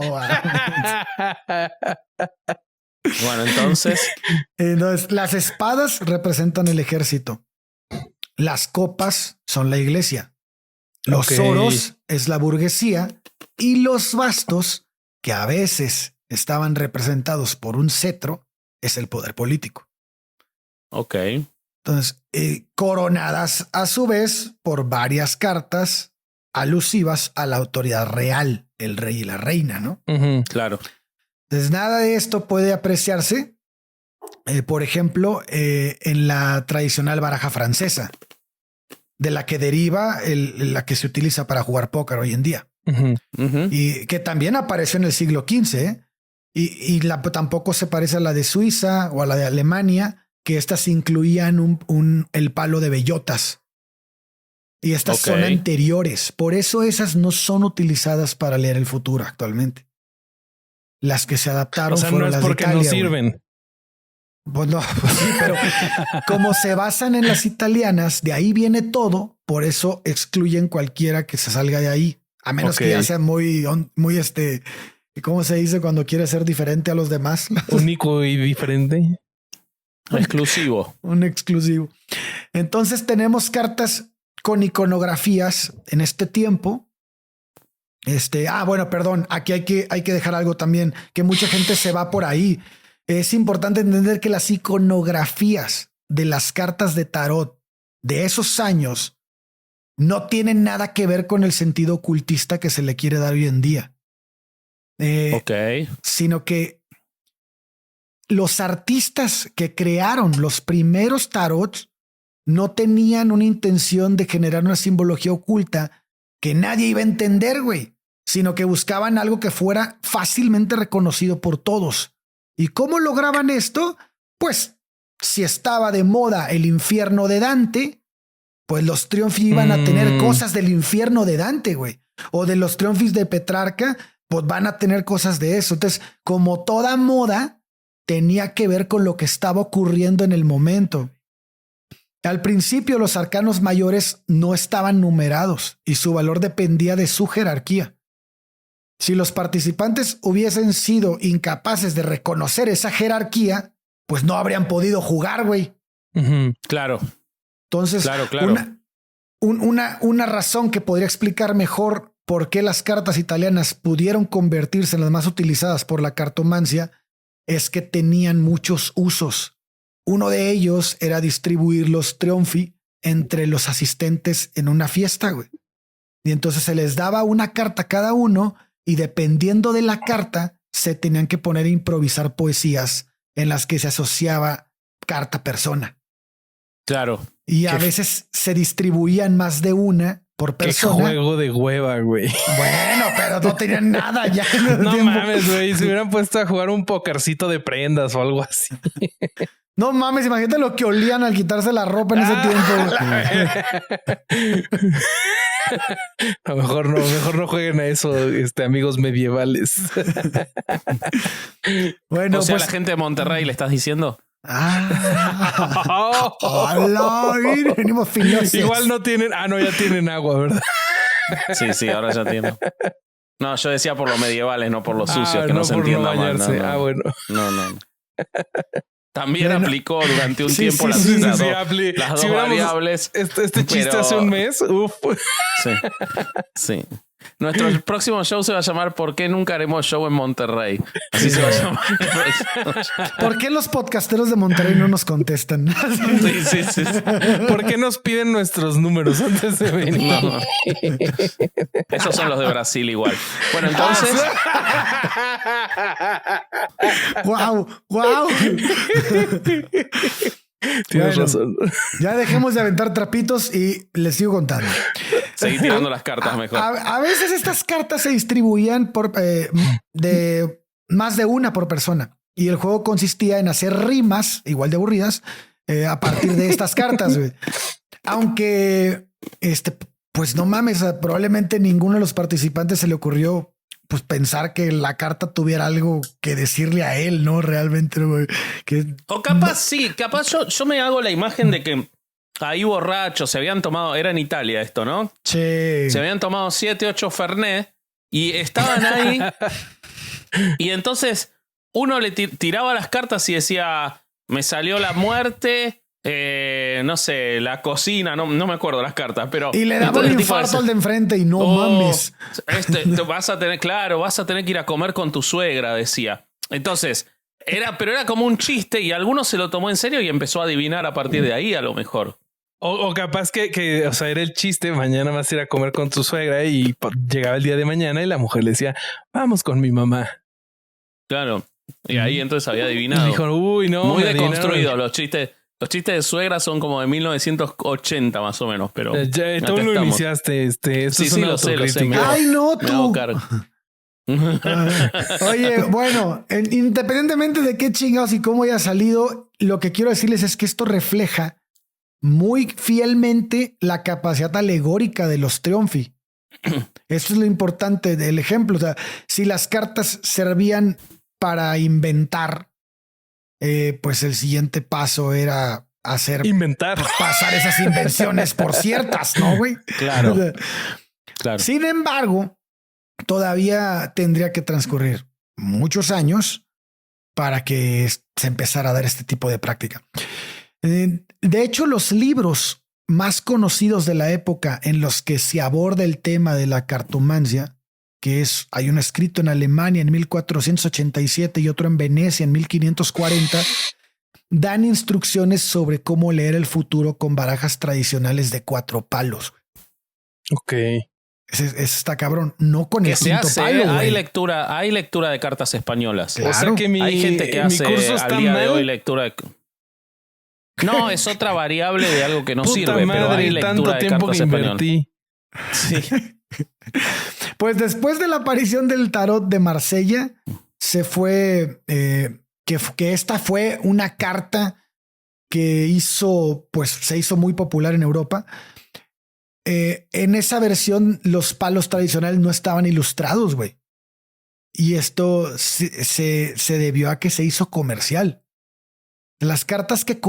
Bueno, entonces las espadas representan el ejército. Las copas son la iglesia. Los oros es la burguesía y los bastos, que a veces estaban representados por un cetro, es el poder político. Ok. Entonces, coronadas a su vez por varias cartas alusivas a la autoridad real, el rey y la reina, ¿no? Claro. Entonces, nada de esto puede apreciarse, por ejemplo, en la tradicional baraja francesa, de la que deriva la que se utiliza para jugar póker hoy en día. Y que también apareció en el siglo XV, y tampoco se parece a la de Suiza o a la de Alemania, que estas incluían el palo de bellotas. Y estas son anteriores. Por eso esas no son utilizadas para leer el futuro actualmente. Las que se adaptaron fueron no es las porque de Italia, no sirven. Pues no, pues sí, pero como se basan en las italianas, de ahí viene todo. Por eso excluyen cualquiera que se salga de ahí. A menos que ya sea muy ¿cómo se dice cuando quiere ser diferente a los demás? Único y diferente. Exclusivo. Un exclusivo. Entonces tenemos cartas con iconografías en este tiempo. Bueno, perdón. Aquí hay que dejar algo también, que mucha gente se va por ahí. Es importante entender que las iconografías de las cartas de tarot de esos años no tienen nada que ver con el sentido ocultista que se le quiere dar hoy en día. Sino que los artistas que crearon los primeros tarots no tenían una intención de generar una simbología oculta que nadie iba a entender, güey, sino que buscaban algo que fuera fácilmente reconocido por todos. ¿Y cómo lograban esto? Pues si estaba de moda el infierno de Dante, pues los triunfis iban a tener cosas del infierno de Dante, güey. O de los triunfis de Petrarca, pues van a tener cosas de eso. Entonces, como toda moda, tenía que ver con lo que estaba ocurriendo en el momento. Al principio, los arcanos mayores no estaban numerados y su valor dependía de su jerarquía. Si los participantes hubiesen sido incapaces de reconocer esa jerarquía, pues no habrían podido jugar, güey. Claro. Entonces, claro. Una razón que podría explicar mejor por qué las cartas italianas pudieron convertirse en las más utilizadas por la cartomancia es que tenían muchos usos. Uno de ellos era distribuir los triunfi entre los asistentes en una fiesta, güey. Y entonces se les daba una carta a cada uno y dependiendo de la carta se tenían que poner a improvisar poesías en las que se asociaba carta-persona. Claro. Y a veces se distribuían más de una por persona. Qué juego de hueva, güey. Bueno, pero no tenían nada ya. No mames, güey. Se hubieran puesto a jugar un pokercito de prendas o algo así. No mames, imagínate lo que olían al quitarse la ropa en ese tiempo. Mejor no jueguen a eso, amigos medievales. Bueno, o sea, pues, la gente de Monterrey le estás diciendo. Venimos filosos. Igual no tienen. No, ya tienen agua, ¿verdad? Sí, ahora ya tienen. No, yo decía por los medievales, no por los sucios, que no se entienda mal. No. Bueno. No. También aplicó durante un tiempo las dos variables. Este chiste hace un mes. Uf. Sí. Nuestro próximo show se va a llamar ¿Por qué nunca haremos show en Monterrey? Así se va a llamar. ¿Por qué los podcasteros de Monterrey no nos contestan? Sí. ¿Por qué nos piden nuestros números antes de venir? No. Esos son los de Brasil igual. Bueno, entonces... ¡Wow! Tienes razón. Ya dejemos de aventar trapitos y les sigo contando. Seguí tirando las cartas mejor. A veces estas cartas se distribuían por de más de una por persona y el juego consistía en hacer rimas igual de aburridas a partir de estas cartas. Güey. Aunque pues no mames, probablemente ninguno de los participantes se le ocurrió pues pensar que la carta tuviera algo que decirle a él, ¿no? Realmente, güey. O capaz sí, capaz yo me hago la imagen de que ahí borrachos se habían tomado, era en Italia esto, ¿no? Sí. Se habían tomado 7, 8 Fernet y estaban ahí y entonces uno le tiraba las cartas y decía, me salió la muerte, no sé, la cocina, no me acuerdo las cartas, pero... Y le daba un infarto al de enfrente y no mames. Vas a tener que ir a comer con tu suegra, decía. Entonces, era como un chiste y alguno se lo tomó en serio y empezó a adivinar a partir de ahí a lo mejor. O capaz que, o sea, era el chiste, mañana vas a ir a comer con tu suegra y llegaba el día de mañana y la mujer le decía, vamos con mi mamá. Claro. Y ahí entonces había adivinado. Y dijo, uy, no. Muy deconstruido los chistes. Los chistes de suegra son como de 1980 más o menos, pero... tú lo iniciaste, esto sí, lo sé. ¡Ay, no, tú! Oye, bueno, independientemente de qué chingados y cómo haya salido, lo que quiero decirles es que esto refleja muy fielmente la capacidad alegórica de los Triunfi. Eso es lo importante del ejemplo. O sea, si las cartas servían para inventar, pues el siguiente paso era pasar esas invenciones por ciertas, ¿no, güey? Claro. Claro. Sin embargo, todavía tendría que transcurrir muchos años para que se empezara a dar este tipo de práctica. De hecho, los libros más conocidos de la época en los que se aborda el tema de la cartomancia, hay uno escrito en Alemania en 1487 y otro en Venecia en 1540, dan instrucciones sobre cómo leer el futuro con barajas tradicionales de 4 palos. Ok. Está cabrón. No con el quinto palo. Hay lectura de cartas españolas. Claro. O sea que hay gente que hace al día de hoy lectura de... No, es otra variable de algo que no sirve, pero hay lectura de cartas españolas. Sí. Pues después de la aparición del tarot de Marsella, se fue que esta fue una carta que se hizo muy popular en Europa. En esa versión, los palos tradicionales no estaban ilustrados, güey. Y esto se debió a que se hizo comercial. Las cartas que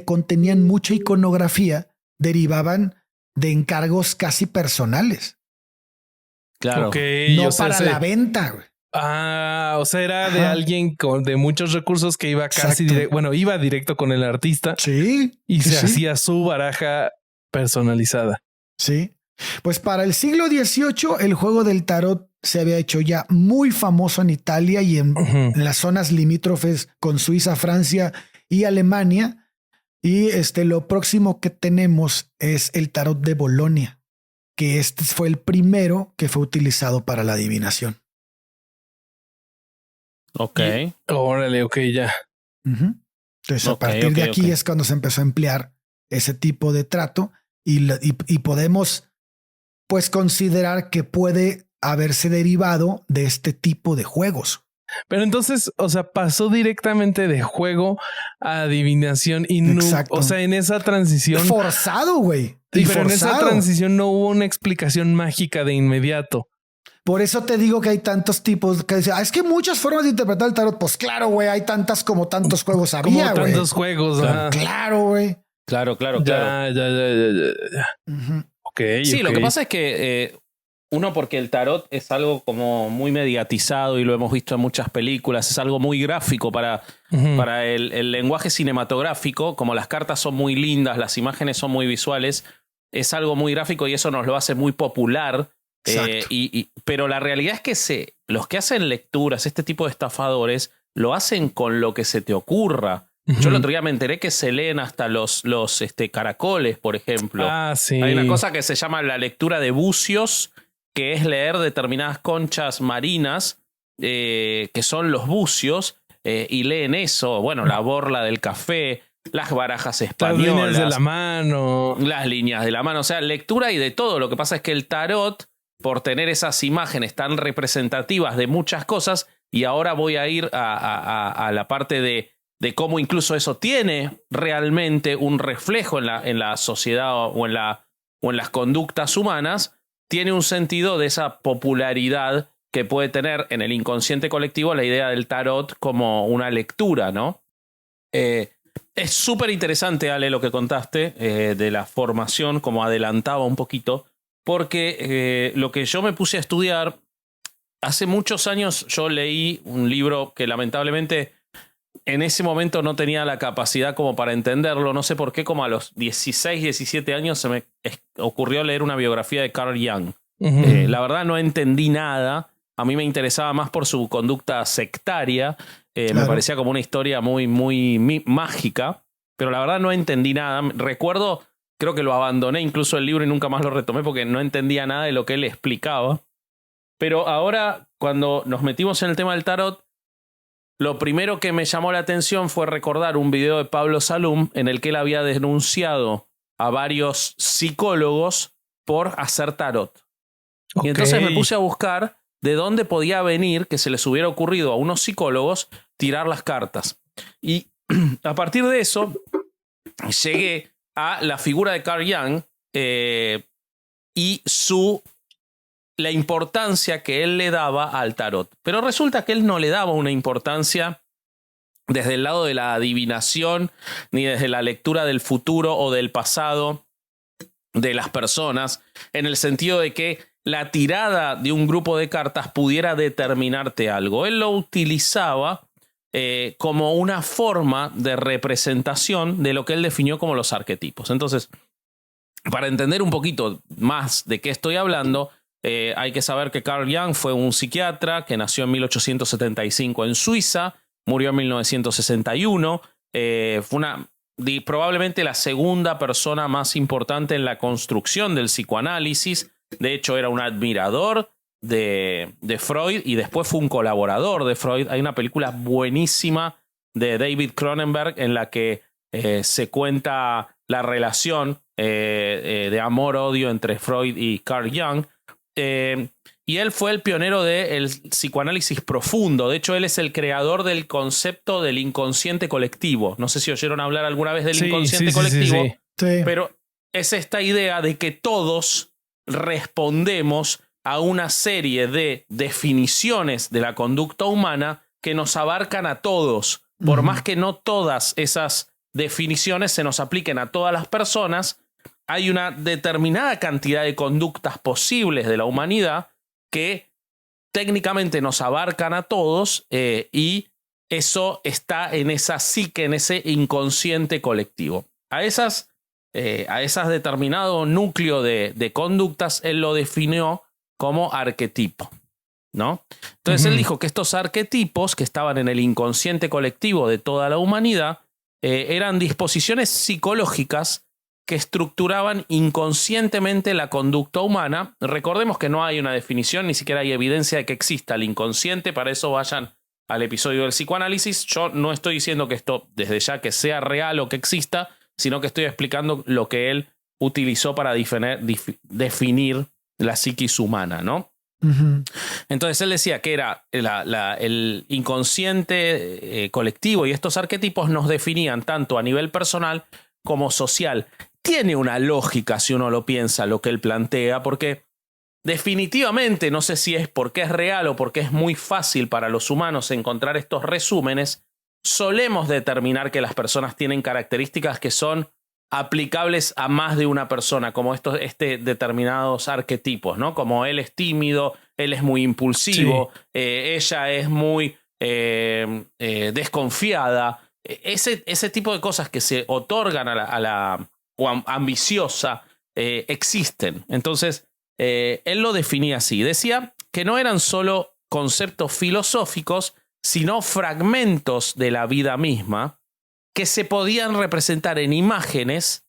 contenían mucha iconografía derivaban de encargos casi personales. Claro. Okay, no para la venta, güey. O sea, era de alguien de muchos recursos que iba casi iba directo con el artista. Sí. Y se hacía su baraja personalizada. Sí. Pues para el siglo XVIII, el juego del tarot se había hecho ya muy famoso en Italia y en las zonas limítrofes con Suiza, Francia y Alemania. Y lo próximo que tenemos es el tarot de Bolonia, que este fue el primero que fue utilizado para la adivinación. Ok. Órale, ok, ya. Entonces, a partir de aquí es cuando se empezó a emplear ese tipo de trato y podemos pues considerar que puede haberse derivado de este tipo de juegos. Pero entonces, o sea, pasó directamente de juego a adivinación y no, o sea, en esa transición forzado, güey. Pero en esa transición no hubo una explicación mágica de inmediato. Por eso te digo que hay tantos tipos que dicen, es que muchas formas de interpretar el tarot. Pues claro, güey, hay tantas como tantos juegos había, como tantos juegos. Claro, güey. Claro. Ya. Okay, sí, lo que pasa es que uno, porque el tarot es algo como muy mediatizado y lo hemos visto en muchas películas, es algo muy gráfico para el lenguaje cinematográfico, como las cartas son muy lindas, las imágenes son muy visuales, es algo muy gráfico y eso nos lo hace muy popular Pero la realidad es que los que hacen lecturas, este tipo de estafadores, lo hacen con lo que se te ocurra. Yo el otro día me enteré que se leen hasta los caracoles, por ejemplo. Sí. Hay una cosa que se llama la lectura de bucios, que es leer determinadas conchas marinas, que son los bucios, y leen eso. Bueno, la borla del café, las barajas españolas. Las líneas de la mano. Las líneas de la mano. O sea, lectura y de todo. Lo que pasa es que el tarot, por tener esas imágenes tan representativas de muchas cosas, y ahora voy a ir a la parte de cómo incluso eso tiene realmente un reflejo en la sociedad o en las conductas humanas, tiene un sentido de esa popularidad que puede tener en el inconsciente colectivo la idea del tarot como una lectura, ¿no? Es súper interesante, Ale, lo que contaste de la formación, como adelantaba un poquito, porque lo que yo me puse a estudiar, hace muchos años yo leí un libro que lamentablemente en ese momento no tenía la capacidad como para entenderlo, no sé por qué, como a los 16, 17 años se me ocurrió leer una biografía de Carl Jung. La verdad no entendí nada, a mí me interesaba más por su conducta sectaria, claro. Me parecía como una historia muy, muy mágica, pero la verdad no entendí nada. Recuerdo, creo que lo abandoné incluso el libro y nunca más lo retomé porque no entendía nada de lo que él explicaba. Pero ahora, cuando nos metimos en el tema del tarot, lo primero que me llamó la atención fue recordar un video de Pablo Salum en el que él había denunciado a varios psicólogos por hacer tarot. Okay. Y entonces me puse a buscar de dónde podía venir que se les hubiera ocurrido a unos psicólogos tirar las cartas. Y a partir de eso llegué a la figura de Carl Jung y la importancia que él le daba al tarot. Pero resulta que él no le daba una importancia desde el lado de la adivinación, ni desde la lectura del futuro o del pasado de las personas, en el sentido de que la tirada de un grupo de cartas pudiera determinarte algo. Él lo utilizaba como una forma de representación de lo que él definió como los arquetipos. Entonces, para entender un poquito más de qué estoy hablando, hay que saber que Carl Jung fue un psiquiatra que nació en 1875 en Suiza, murió en 1961, fue probablemente la segunda persona más importante en la construcción del psicoanálisis. De hecho, era un admirador de Freud y después fue un colaborador de Freud. Hay una película buenísima de David Cronenberg en la que se cuenta la relación de amor-odio entre Freud y Carl Jung. Y él fue el pionero del psicoanálisis profundo. De hecho, él es el creador del concepto del inconsciente colectivo. No sé si oyeron hablar alguna vez del inconsciente colectivo, sí. Pero es esta idea de que todos respondemos a una serie de definiciones de la conducta humana que nos abarcan a todos. Por más que no todas esas definiciones se nos apliquen a todas las personas, hay una determinada cantidad de conductas posibles de la humanidad que técnicamente nos abarcan a todos y eso está en esa psique, en ese inconsciente colectivo. A esas determinado núcleo de conductas, él lo definió como arquetipo, ¿no? Entonces él dijo que estos arquetipos que estaban en el inconsciente colectivo de toda la humanidad eran disposiciones psicológicas que estructuraban inconscientemente la conducta humana. Recordemos que no hay una definición, ni siquiera hay evidencia de que exista el inconsciente. Para eso vayan al episodio del psicoanálisis. Yo no estoy diciendo que esto desde ya que sea real o que exista, sino que estoy explicando lo que él utilizó para definir la psiquis humana, ¿no? Entonces él decía que era el inconsciente colectivo y estos arquetipos nos definían tanto a nivel personal como social. Tiene una lógica si uno lo piensa, lo que él plantea, porque definitivamente, no sé si es porque es real o porque es muy fácil para los humanos encontrar estos resúmenes, solemos determinar que las personas tienen características que son aplicables a más de una persona, como estos determinados arquetipos, ¿no? Como él es tímido, él es muy impulsivo, sí. Ella es muy desconfiada. Ese tipo de cosas que se otorgan a la o ambiciosa existen. Entonces, él lo definía así. Decía que no eran solo conceptos filosóficos, sino fragmentos de la vida misma que se podían representar en imágenes,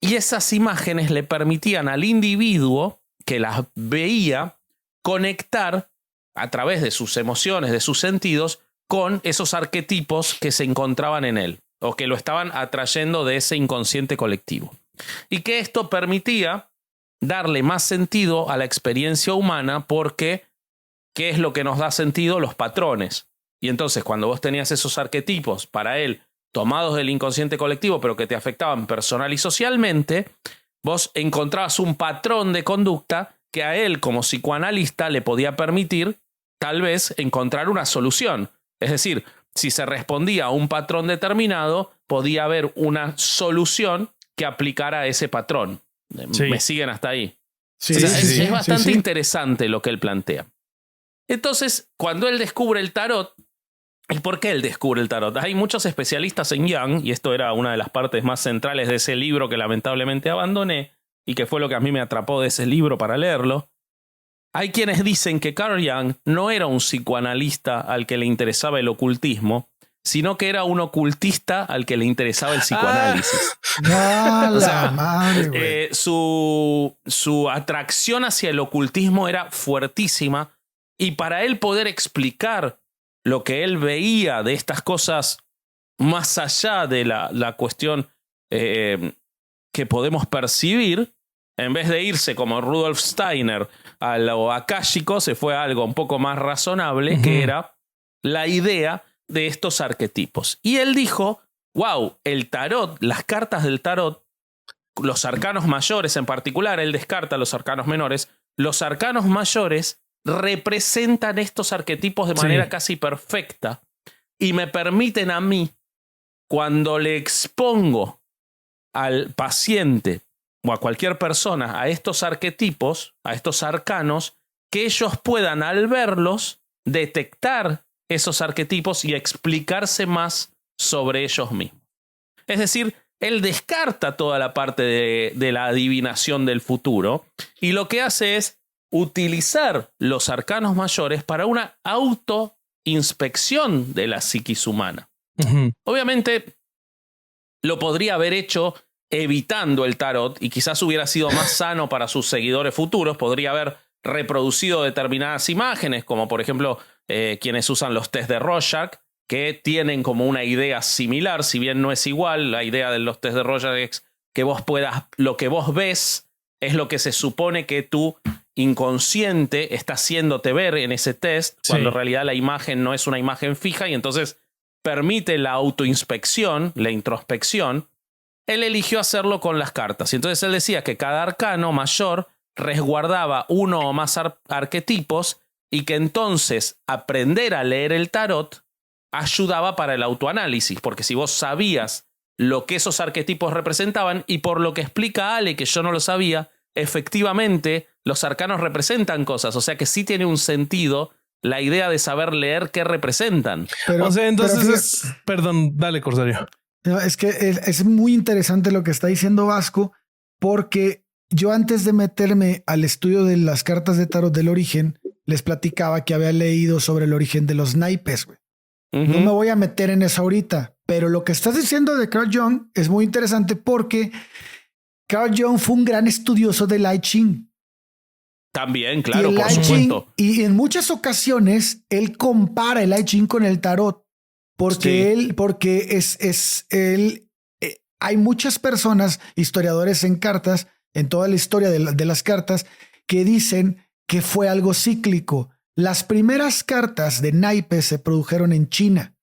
y esas imágenes le permitían al individuo que las veía conectar a través de sus emociones, de sus sentidos, con esos arquetipos que se encontraban en él o que lo estaban atrayendo de ese inconsciente colectivo. Y que esto permitía darle más sentido a la experiencia humana porque, ¿qué es lo que nos da sentido? Los patrones. Y entonces cuando vos tenías esos arquetipos para él tomados del inconsciente colectivo pero que te afectaban personal y socialmente, vos encontrabas un patrón de conducta que a él como psicoanalista le podía permitir tal vez encontrar una solución. Es decir, si se respondía a un patrón determinado, podía haber una solución que aplicara a ese patrón. Sí. ¿Me siguen hasta ahí? Sí, o sea, sí, es bastante interesante lo que él plantea. Entonces, cuando él descubre el tarot, ¿y por qué él descubre el tarot? Hay muchos especialistas en Jung, y esto era una de las partes más centrales de ese libro que lamentablemente abandoné, y que fue lo que a mí me atrapó de ese libro para leerlo. Hay quienes dicen que Carl Jung no era un psicoanalista al que le interesaba el ocultismo, sino que era un ocultista al que le interesaba el psicoanálisis. O sea, madre, su atracción hacia el ocultismo era fuertísima, y para él poder explicar lo que él veía de estas cosas más allá de la cuestión que podemos percibir, en vez de irse como Rudolf Steiner a lo akáshico, se fue a algo un poco más razonable, que era la idea de estos arquetipos. Y él dijo, wow, el tarot, las cartas del tarot, los arcanos mayores en particular, él descarta los arcanos menores, los arcanos mayores representan estos arquetipos de manera casi perfecta y me permiten a mí, cuando le expongo al paciente o a cualquier persona a estos arquetipos, a estos arcanos, que ellos puedan al verlos detectar esos arquetipos y explicarse más sobre ellos mismos. Es decir, él descarta toda la parte de la adivinación del futuro y lo que hace es utilizar los arcanos mayores para una autoinspección de la psiquis humana. Obviamente lo podría haber hecho evitando el tarot y quizás hubiera sido más sano para sus seguidores futuros. Podría haber reproducido determinadas imágenes, como por ejemplo quienes usan los test de Rorschach, que tienen como una idea similar, si bien no es igual. La idea de los test de Rorschach es que vos puedas, lo que vos ves es lo que se supone que tu inconsciente está haciéndote ver en ese test, cuando en realidad la imagen no es una imagen fija y entonces permite la autoinspección, la introspección. Él eligió hacerlo con las cartas. Y entonces él decía que cada arcano mayor resguardaba uno o más arquetipos y que entonces aprender a leer el tarot ayudaba para el autoanálisis, porque si vos sabías lo que esos arquetipos representaban, y por lo que explica Ale, que yo no lo sabía, efectivamente los arcanos representan cosas, o sea que sí tiene un sentido la idea de saber leer qué representan. Pero, o sea, entonces perdón, dale, Corsario. No, es que es muy interesante lo que está diciendo Vasco, porque yo antes de meterme al estudio de las cartas de tarot del origen, les platicaba que había leído sobre el origen de los naipes, güey. No me voy a meter en eso ahorita, pero lo que estás diciendo de Carl Jung es muy interesante porque Carl Jung fue un gran estudioso del I Ching. También, claro, por supuesto. Y en muchas ocasiones él compara el I Ching con el tarot, porque hay muchas personas, historiadores en cartas, en toda la historia de las cartas, que dicen que fue algo cíclico. Las primeras cartas de naipes se produjeron en China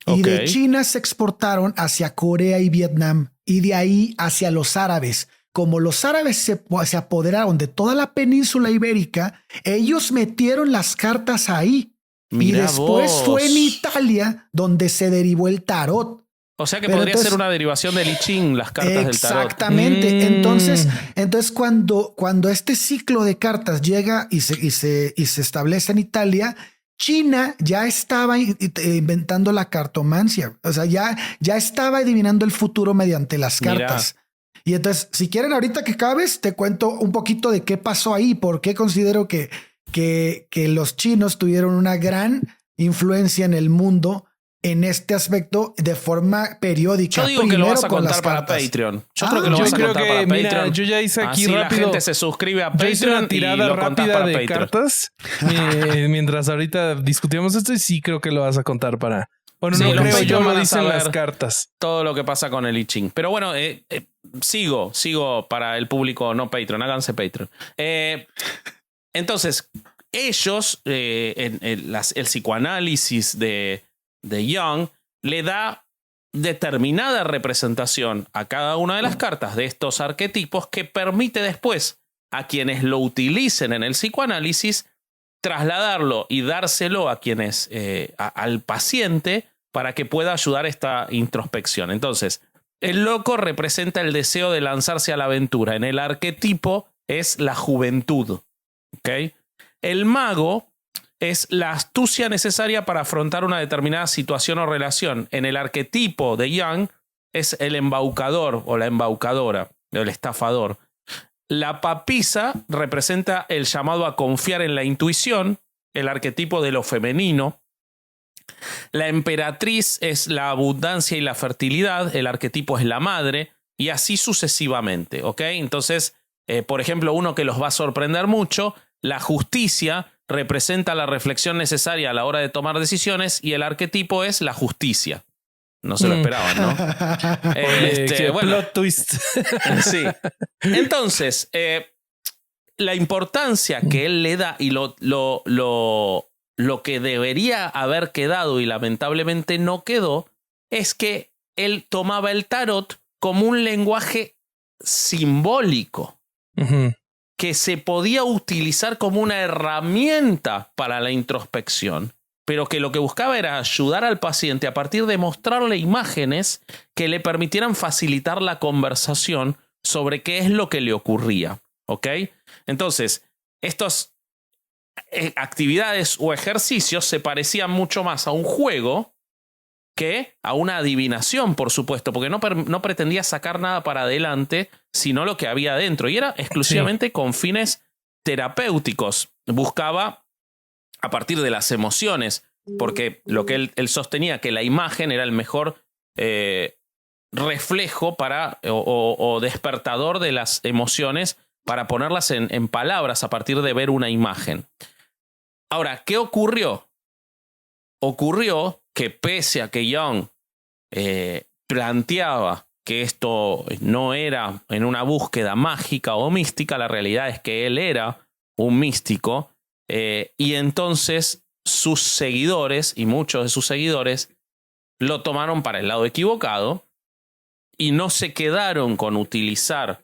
y de China se exportaron hacia Corea y Vietnam y de ahí hacia los árabes. Como los árabes se apoderaron de toda la península ibérica, ellos metieron las cartas ahí. Mira, y después fue en Italia donde se derivó el tarot. O sea que podría ser una derivación del I Ching, las cartas del tarot. Exactamente. Entonces cuando este ciclo de cartas llega y se establece en Italia, China ya estaba inventando la cartomancia. O sea, ya estaba adivinando el futuro mediante las cartas. Y entonces, si quieren ahorita que acabes, te cuento un poquito de qué pasó ahí, por qué considero que los chinos tuvieron una gran influencia en el mundo en este aspecto de forma periódica. Yo digo que lo vas a contar para Patreon. Yo creo que lo vas a contar para Patreon. Yo ya hice aquí así rápido. la gente se suscribe a Patreon. Yo hice una tirada y lo rápida para de Patreon. cartas mientras ahorita discutíamos esto y sí creo que lo vas a contar para... Bueno, Sí, no los creo, yo Patreon lo van a dicen las saber cartas. Todo lo que pasa con el I Ching. Pero bueno, sigo para el público no Patreon. Háganse Patreon. Entonces, ellos, el psicoanálisis de Jung le da determinada representación a cada una de las cartas de estos arquetipos que permite después a quienes lo utilicen en el psicoanálisis trasladarlo y dárselo a quienes al paciente para que pueda ayudar esta introspección. Entonces, el loco representa el deseo de lanzarse a la aventura. En el arquetipo es la juventud. ¿Okay? El mago es la astucia necesaria para afrontar una determinada situación o relación. En el arquetipo de Jung es el embaucador o la embaucadora, el estafador. La papisa representa el llamado a confiar en la intuición, el arquetipo de lo femenino. La emperatriz es la abundancia y la fertilidad, el arquetipo es la madre, y así sucesivamente. ¿Ok? Entonces, por ejemplo, uno que los va a sorprender mucho, la justicia representa la reflexión necesaria a la hora de tomar decisiones y el arquetipo es la justicia. No se lo esperaban, ¿no? Bueno, plot twist. Sí. Entonces, la importancia que él le da y lo que debería haber quedado y lamentablemente no quedó es que él tomaba el tarot como un lenguaje simbólico. Uh-huh. Que se podía utilizar como una herramienta para la introspección, pero que lo que buscaba era ayudar al paciente a partir de mostrarle imágenes que le permitieran facilitar la conversación sobre qué es lo que le ocurría. ¿Ok? Entonces, estas actividades o ejercicios se parecían mucho más a un juego que a una adivinación, por supuesto, porque no pretendía sacar nada para adelante, sino lo que había dentro. Y era exclusivamente con fines terapéuticos. Buscaba a partir de las emociones, porque lo que él sostenía que la imagen era el mejor reflejo para o despertador de las emociones para ponerlas en palabras a partir de ver una imagen. Ahora, ¿qué ocurrió? Ocurrió que pese a que Jung planteaba que esto no era en una búsqueda mágica o mística, la realidad es que él era un místico y entonces sus seguidores y muchos de sus seguidores lo tomaron para el lado equivocado y no se quedaron con utilizar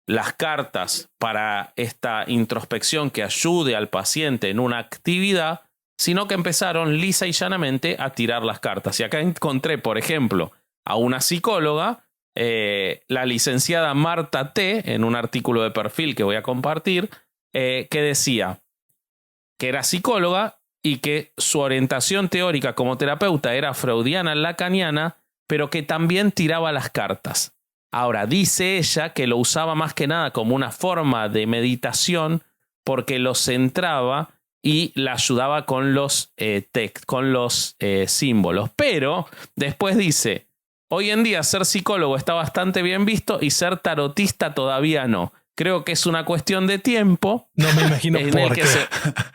las cartas para esta introspección que ayude al paciente en una actividad, sino que empezaron lisa y llanamente a tirar las cartas. Y acá encontré, por ejemplo, a una psicóloga, la licenciada Marta T., en un artículo de perfil que voy a compartir, que decía que era psicóloga y que su orientación teórica como terapeuta era freudiana, lacaniana, pero que también tiraba las cartas. Ahora, dice ella que lo usaba más que nada como una forma de meditación porque lo centraba y la ayudaba con los símbolos. Pero después dice, hoy en día ser psicólogo está bastante bien visto y ser tarotista todavía no. Creo que es una cuestión de tiempo. No me imagino por qué.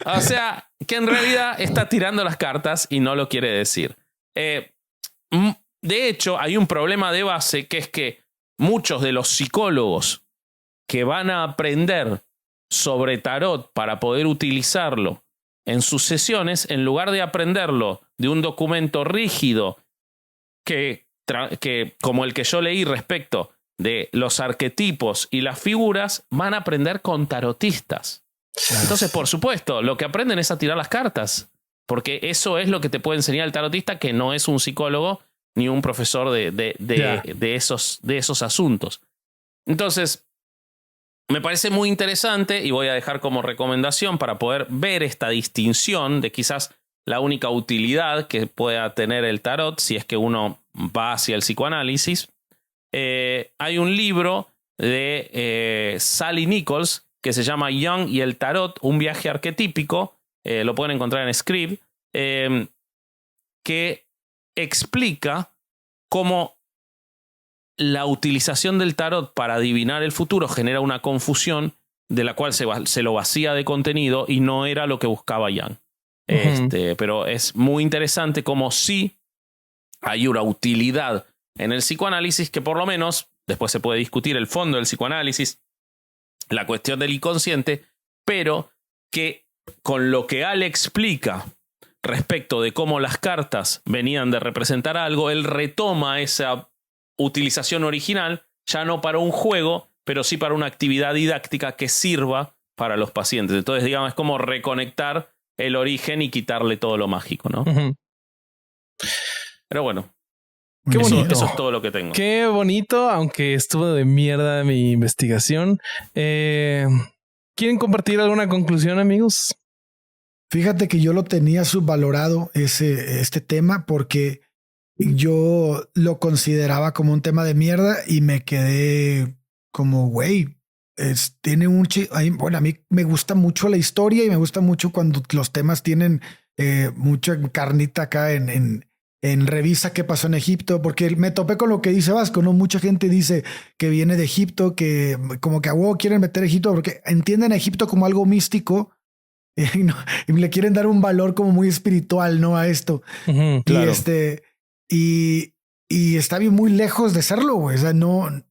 O sea, que en realidad está tirando las cartas y no lo quiere decir. De hecho, hay un problema de base que es que muchos de los psicólogos que van a aprender sobre tarot para poder utilizarlo en sus sesiones, en lugar de aprenderlo de un documento rígido que como el que yo leí respecto de los arquetipos y las figuras, van a aprender con tarotistas. Entonces, por supuesto, lo que aprenden es a tirar las cartas, porque eso es lo que te puede enseñar el tarotista, que no es un psicólogo ni un profesor de esos asuntos. Entonces, me parece muy interesante y voy a dejar como recomendación para poder ver esta distinción de quizás la única utilidad que pueda tener el tarot si es que uno va hacia el psicoanálisis. Hay un libro de Sally Nichols, que se llama Jung y el Tarot, un viaje arquetípico. Lo pueden encontrar en Scribd, que explica cómo la utilización del tarot para adivinar el futuro genera una confusión de la cual se lo vacía de contenido y no era lo que buscaba Jung. Pero es muy interesante como sí hay una utilidad en el psicoanálisis que por lo menos, después se puede discutir el fondo del psicoanálisis, la cuestión del inconsciente, pero que con lo que Al explica respecto de cómo las cartas venían de representar algo, él retoma esa utilización original, ya no para un juego, pero sí para una actividad didáctica que sirva para los pacientes. Entonces, digamos, es como reconectar el origen y quitarle todo lo mágico, ¿no? Pero bueno. Qué bonito. Eso es todo lo que tengo. Qué bonito, aunque estuvo de mierda mi investigación. ¿Quieren compartir alguna conclusión, amigos? Fíjate que yo lo tenía subvalorado este tema porque yo lo consideraba como un tema de mierda y me quedé como, güey, tiene bueno, a mí me gusta mucho la historia y me gusta mucho cuando los temas tienen mucha carnita acá en revisa qué pasó en Egipto, porque me topé con lo que dice Vasco, ¿no? Mucha gente dice que viene de Egipto, que como que a huevo quieren meter Egipto porque entienden a Egipto como algo místico y le quieren dar un valor como muy espiritual, ¿no? A esto. Claro. Y está bien muy lejos de serlo, güey. O sea, no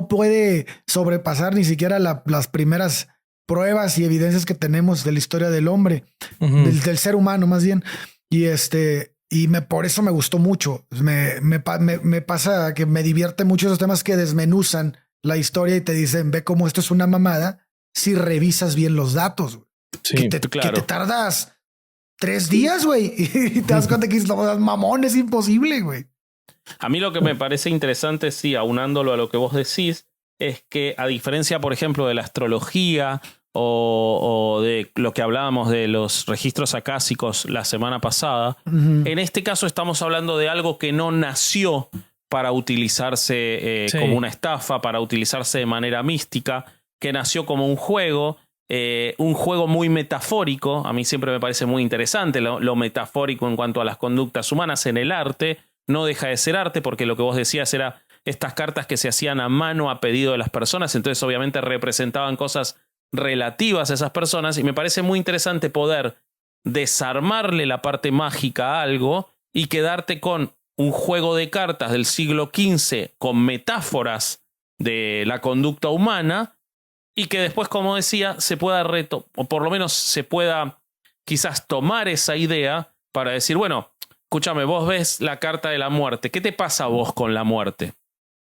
puede sobrepasar ni siquiera las primeras pruebas y evidencias que tenemos de la historia del hombre, del ser humano más bien. Y por eso me gustó mucho. Me pasa que me divierte mucho esos temas que desmenuzan la historia y te dicen, ve cómo esto es una mamada si revisas bien los datos. Sí, que te tardas 3 días, güey, y te das cuenta que mamón, es imposible, güey. A mí lo que me parece interesante, sí, aunándolo a lo que vos decís, es que a diferencia, por ejemplo, de la astrología o de lo que hablábamos de los registros acásicos la semana pasada, en este caso estamos hablando de algo que no nació para utilizarse como una estafa, para utilizarse de manera mística, que nació como un juego muy metafórico. A mí siempre me parece muy interesante lo metafórico en cuanto a las conductas humanas en el arte. No deja de ser arte porque lo que vos decías era estas cartas que se hacían a mano a pedido de las personas, entonces obviamente representaban cosas relativas a esas personas y me parece muy interesante poder desarmarle la parte mágica a algo y quedarte con un juego de cartas del siglo XV con metáforas de la conducta humana y que después, como decía, se pueda o por lo menos se pueda quizás tomar esa idea para decir, bueno, escúchame, vos ves la carta de la muerte, ¿qué te pasa a vos con la muerte?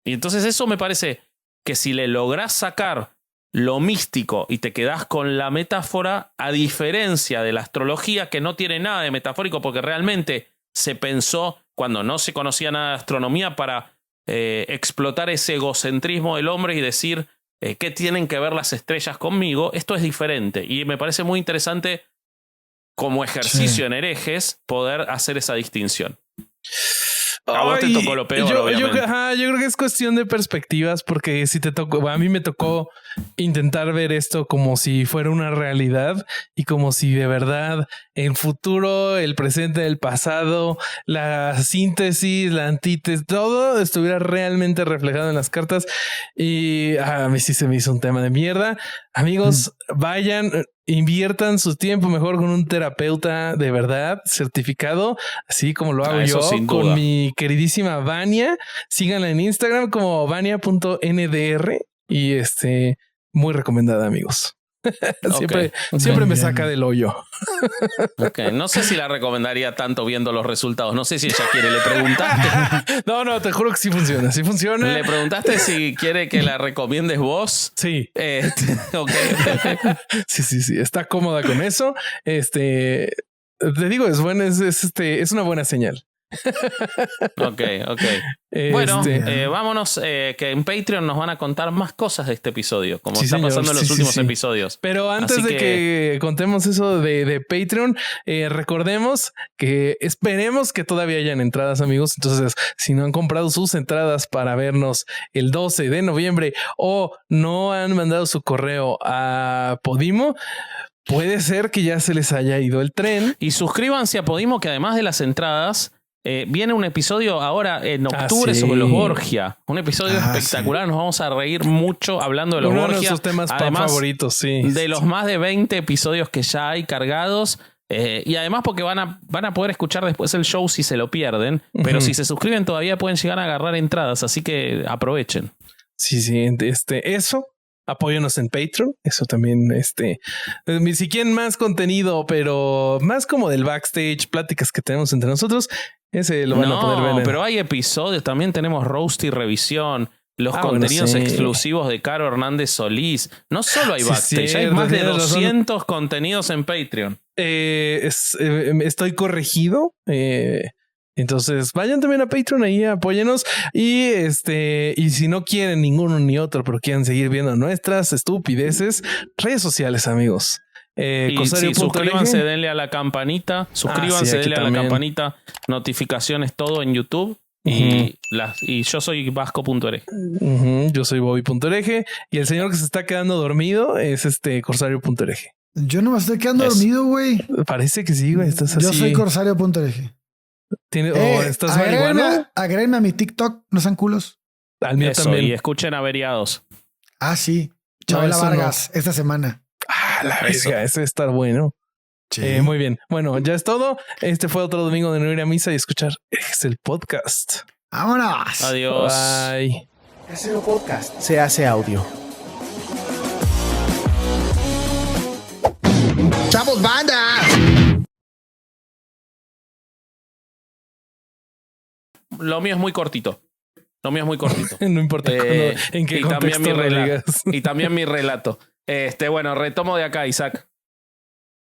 Y entonces eso me parece que si le lográs sacar lo místico y te quedás con la metáfora, a diferencia de la astrología, que no tiene nada de metafórico porque realmente se pensó cuando no se conocía nada de astronomía para explotar ese egocentrismo del hombre y decir ¿qué tienen que ver las estrellas conmigo? Esto es diferente y me parece muy interesante como ejercicio en herejes poder hacer esa distinción. A vos te tocó lo peor, obviamente. Yo creo que es cuestión de perspectivas porque si te tocó, a mí me tocó intentar ver esto como si fuera una realidad y como si de verdad el futuro, el presente, el pasado, la síntesis, la antítesis, todo estuviera realmente reflejado en las cartas y a mí sí se me hizo un tema de mierda. Amigos, vayan, inviertan su tiempo mejor con un terapeuta de verdad certificado, así como lo hago yo con mi queridísima Vania. Síganla en Instagram como vania.ndr y muy recomendada, amigos. Siempre me saca del hoyo. No sé si la recomendaría tanto viendo los resultados. No sé si ella quiere. ¿Le preguntaste? No, te juro que sí funciona. Sí funciona. ¿Le preguntaste si quiere que la recomiendes vos? Sí. Okay. Sí. Está cómoda con eso. Te digo, es una buena señal. Ok. Bueno, vámonos, que en Patreon nos van a contar más cosas de este episodio, como está pasando en los últimos episodios. Pero antes de que contemos eso de Patreon, recordemos que esperemos que todavía hayan entradas, amigos. Entonces, si no han comprado sus entradas para vernos el 12 de noviembre o no han mandado su correo a Podimo, puede ser que ya se les haya ido el tren. Y suscríbanse a Podimo, que además de las entradas, viene un episodio ahora en octubre sobre los Borgia. Un episodio espectacular. Nos vamos a reír mucho hablando de los Borgia. Uno de nuestros temas favoritos, de los más de 20 episodios que ya hay cargados. Y además porque van a poder escuchar después el show si se lo pierden. Pero si se suscriben todavía pueden llegar a agarrar entradas. Así que aprovechen. Sí. Eso. Apóyanos en Patreon. Eso también, si quieren más contenido, pero más como del backstage, pláticas que tenemos entre nosotros, ese lo van a poder ver. Pero hay episodios, también tenemos roast y revisión, los contenidos exclusivos de Caro Hernández Solís. No solo hay backstage, hay más de 200 contenidos en Patreon. Estoy corregido. Entonces vayan también a Patreon, ahí apóyenos y si no quieren ninguno ni otro, pero quieren seguir viendo nuestras estupideces, redes sociales, amigos. Suscríbanse, denle a la campanita, denle a la campanita, notificaciones, todo en YouTube. Y yo soy Vasco.hereje. Yo soy Bobby.hereje y el señor que se está quedando dormido es Corsario.hereje. Yo no me estoy quedando dormido, güey. Parece que sí, güey. Estás así. Yo soy Corsario.hereje. ¿Estás marihuana? Agréguenme a mi TikTok, no sean culos. Al mío también. Y escuchen Averiados. Sí. Chabela Vargas, esta semana. La verga, ese va a estar bueno. Sí. Muy bien. Bueno, ya es todo. Este fue otro domingo de no ir a misa y escuchar Es el Podcast. ¡Vámonos! Adiós. Bye. Es el Podcast. Se hace audio. ¡Chavos, banda! Lo mío es muy cortito. No importa en qué contexto lo digas. Y también mi relato. Bueno, retomo de acá, Isaac.